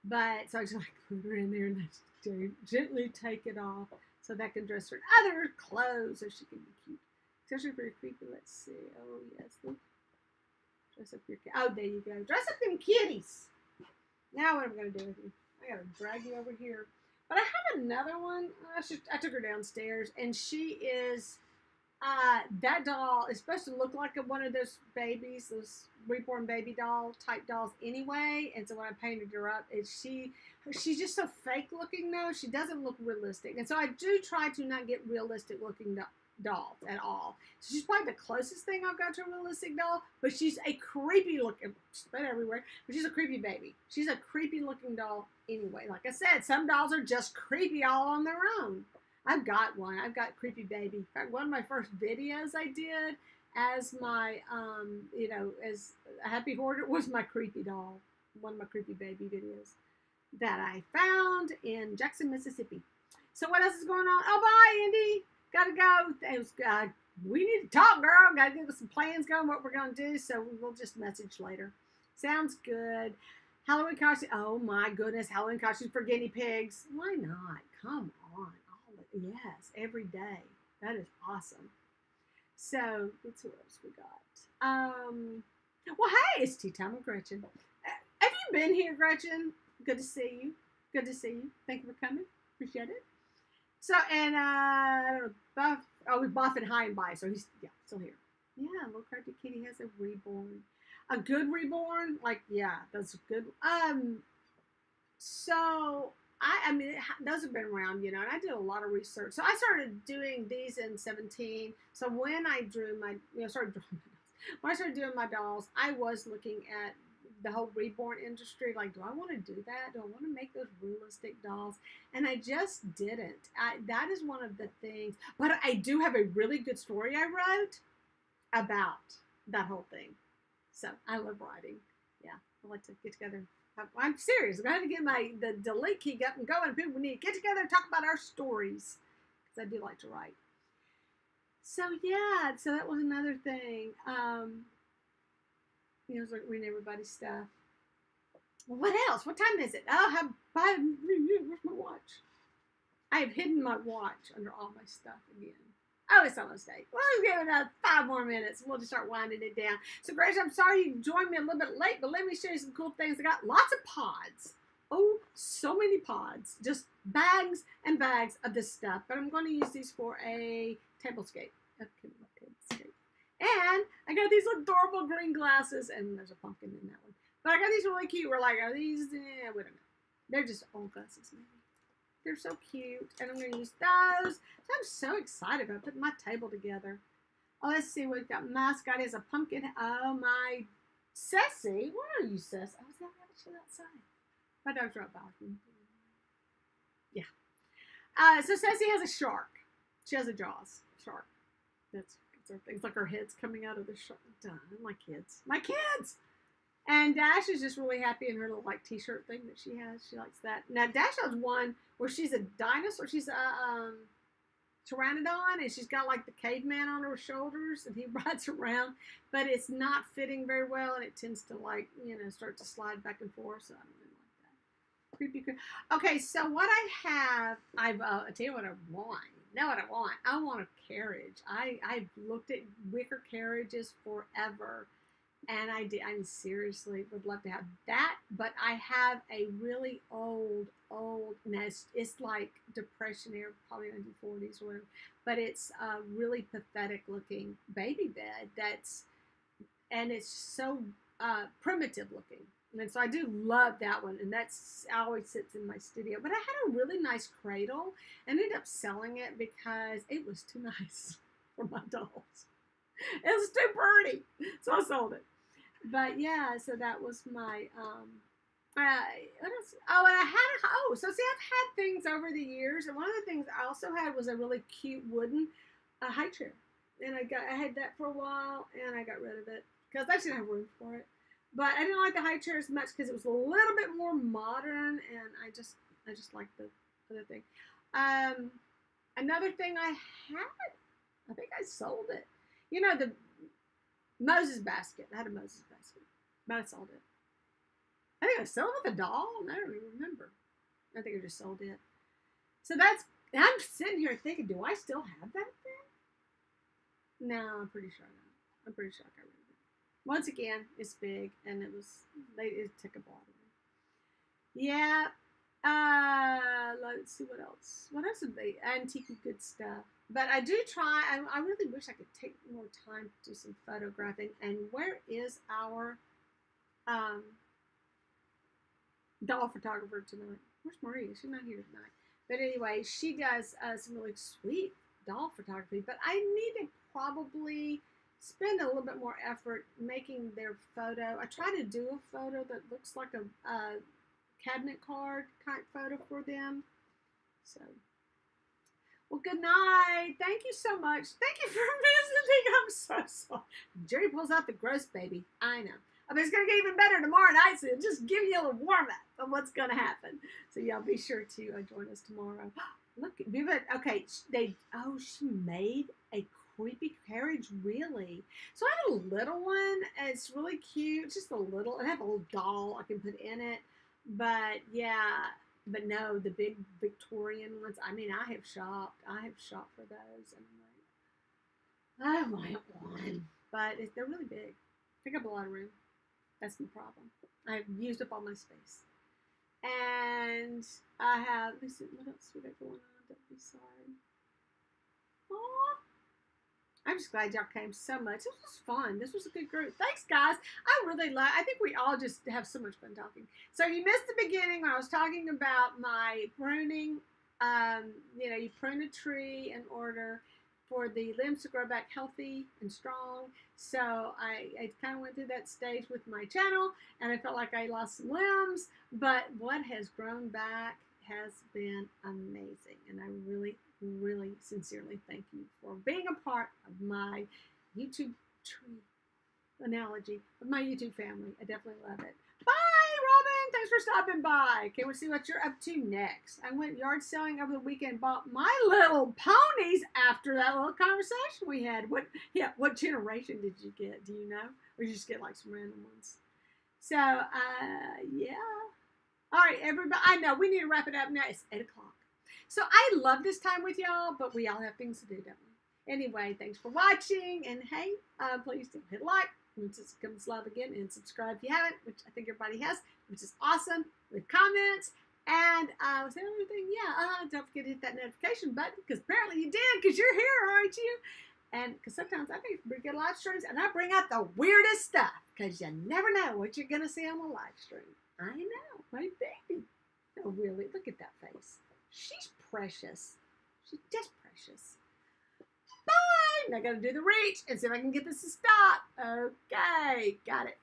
but so I just like put her in there and I gently take it off so that I can dress her in other clothes so she can be cute. Especially for your creepy. Let's see. Oh yes, look. Dress up your cat. Oh, there you go. Dress up them kitties. Now what am I gonna do with you? I gotta drag you over here. But I have another one. I took her downstairs, and she is. That doll is supposed to look like one of those babies, those reborn baby doll type dolls anyway. And so when I painted her up, she's just so fake looking though. She doesn't look realistic. And so I do try to not get realistic looking dolls at all. So she's probably the closest thing I've got to a realistic doll, but she's a creepy looking, spit everywhere, but she's a creepy baby. She's a creepy looking doll anyway. Like I said, some dolls are just creepy all on their own. I've got one. I've got creepy baby. In fact, one of my first videos I did as my, as a happy hoarder was my creepy doll. One of my creepy baby videos that I found in Jackson, Mississippi. So what else is going on? Oh, bye, Andy. Gotta go. It was, we need to talk, girl. Gotta get some plans going, what we're gonna do. So we'll just message later. Sounds good. Halloween costume. Oh my goodness, Halloween costumes for guinea pigs. Why not? Come on. Yes, every day. That is awesome. So let's see what else we got. Well, hey, it's tea time with Gretchen. Have you been here, Gretchen? Good to see you. Good to see you. Thank you for coming. Appreciate it. So, and we're Buff and High and By, so he's still here. Yeah, little crappy kitty has a reborn. A good reborn? Like, yeah, that's good. So I mean, those have been around, and I did a lot of research. So I started doing these in 17. So when I drew my, when I started doing my dolls, I was looking at the whole reborn industry. Like, do I want to do that? Do I want to make those realistic dolls? And I just didn't. That is one of the things. But I do have a really good story I wrote about that whole thing. So I love writing. Yeah, I like to get together. I'm serious. I'm going to get the delete key up and going. People need to get together and talk about our stories, because I do like to write. So yeah, so that was another thing. It was like reading everybody's stuff. Well, what else? What time is it? Oh, where's my watch? I have hidden my watch under all my stuff again. Oh, it's almost 8. Well, let's give it another 5 more minutes, and we'll just start winding it down. So, Grace, I'm sorry you joined me a little bit late, but let me show you some cool things. I got lots of pods. Oh, so many pods. Just bags and bags of this stuff. But I'm going to use these for a tablescape. And I got these adorable green glasses, and there's a pumpkin in that one. But I got these really cute. We're like, are these? We don't know. They're just old glasses, maybe. They're so cute, and I'm going to use those. So I'm so excited about putting my table together. Oh, let's see. We've got mascot is a pumpkin. Oh, my Ceci. Where are you, Ceci? I was going to show outside. My dog's right by me. Yeah. So Ceci has a shark. She has a Jaws shark. That's her thing. It's like her head's coming out of the shark. My kids. My kids! And Dash is just really happy in her little like t-shirt thing that she has. She likes that. Now Dash has one where she's a dinosaur. She's a pteranodon, and she's got like the caveman on her shoulders, and he rides around, but it's not fitting very well, and it tends to like start to slide back and forth. So I don't really like that. Creepy. Okay, so what I have, I'll tell you what I want. Know what I want? I want a carriage. I've looked at wicker carriages forever. And I seriously would love to have that, but I have a really old, nest. It's like Depression era, probably 1940s or whatever, but it's a really pathetic looking baby bed and it's so primitive looking. And so I do love that one, and that's always sits in my studio. But I had a really nice cradle and ended up selling it because it was too nice for my dolls. It was too pretty, so I sold it. But yeah, so that was my what else? Oh, and I had so see, I've had things over the years, and one of the things I also had was a really cute wooden high chair, and I had that for a while, and I got rid of it because I didn't have room for it. But I didn't like the high chair as much because it was a little bit more modern, and I just liked the other thing. Another thing I had, I think I sold it. The Moses basket. I had a Moses basket, but I sold it. I think I sold it with a doll. I don't even remember. I think I just sold it. So I'm sitting here thinking, do I still have that thing? No, I'm pretty sure not. I'm pretty sure I got rid of it. Once again, it's big, and it took a ball. Yeah. Let's see what else. What else would be antique good stuff? But I do try. I really wish I could take more time to do some photographing. And where is our doll photographer tonight? Where's Maria? She's not here tonight. But anyway, she does some really sweet doll photography, but I need to probably spend a little bit more effort making their photo. I try to do a photo that looks like a cabinet card kind photo for them. So, well, good night. Thank you so much. Thank you for visiting. I'm so sorry. Jerry pulls out the gross baby. I know. I mean, it's going to get even better tomorrow night, so just give you a little warm up on what's going to happen. So, yeah, be sure to join us tomorrow. Look, okay, she made a creepy carriage, really. So I have a little one, and it's really cute, just a little, and I have a little doll I can put in it, but yeah, but no, the big Victorian ones, I mean, I have shopped for those, and I'm like, I want one, but they're really big, take up a lot of room. That's the problem. I've used up all my space. And I have, let me see, what else we got going on? Don't be sorry. Aww. I'm just glad y'all came so much. This was fun. This was a good group. Thanks, guys. I think we all just have so much fun talking. So you missed the beginning when I was talking about my pruning. You prune a tree in order for the limbs to grow back healthy and strong. So I kind of went through that stage with my channel, and I felt like I lost some limbs, but what has grown back has been amazing, and I really, really sincerely thank you for being a part of my YouTube tree analogy, of my YouTube family. I definitely love it. Bye, Robin. Thanks for stopping by. Can't wait to see what you're up to next. I went yard selling over the weekend, bought My Little Ponies after that little conversation we had. What generation did you get? Do you know? Or did you just get like some random ones? So, yeah. All right, everybody. I know we need to wrap it up now. It's 8 o'clock. So I love this time with y'all, but we all have things to do, don't we? Anyway, thanks for watching. And hey, please do hit like. Just come live again and subscribe if you haven't, which I think everybody has, which is awesome. Leave comments. And was there anything? Yeah, don't forget to hit that notification button, because apparently you did, because you're here, aren't you? And because sometimes I make pretty good live streams, and I bring out the weirdest stuff, because you never know what you're going to see on a live stream. I know, my baby. No, really, look at that face. She's precious. She's just precious. Bye! Now I got to do the reach and see if I can get this to stop. Okay, got it.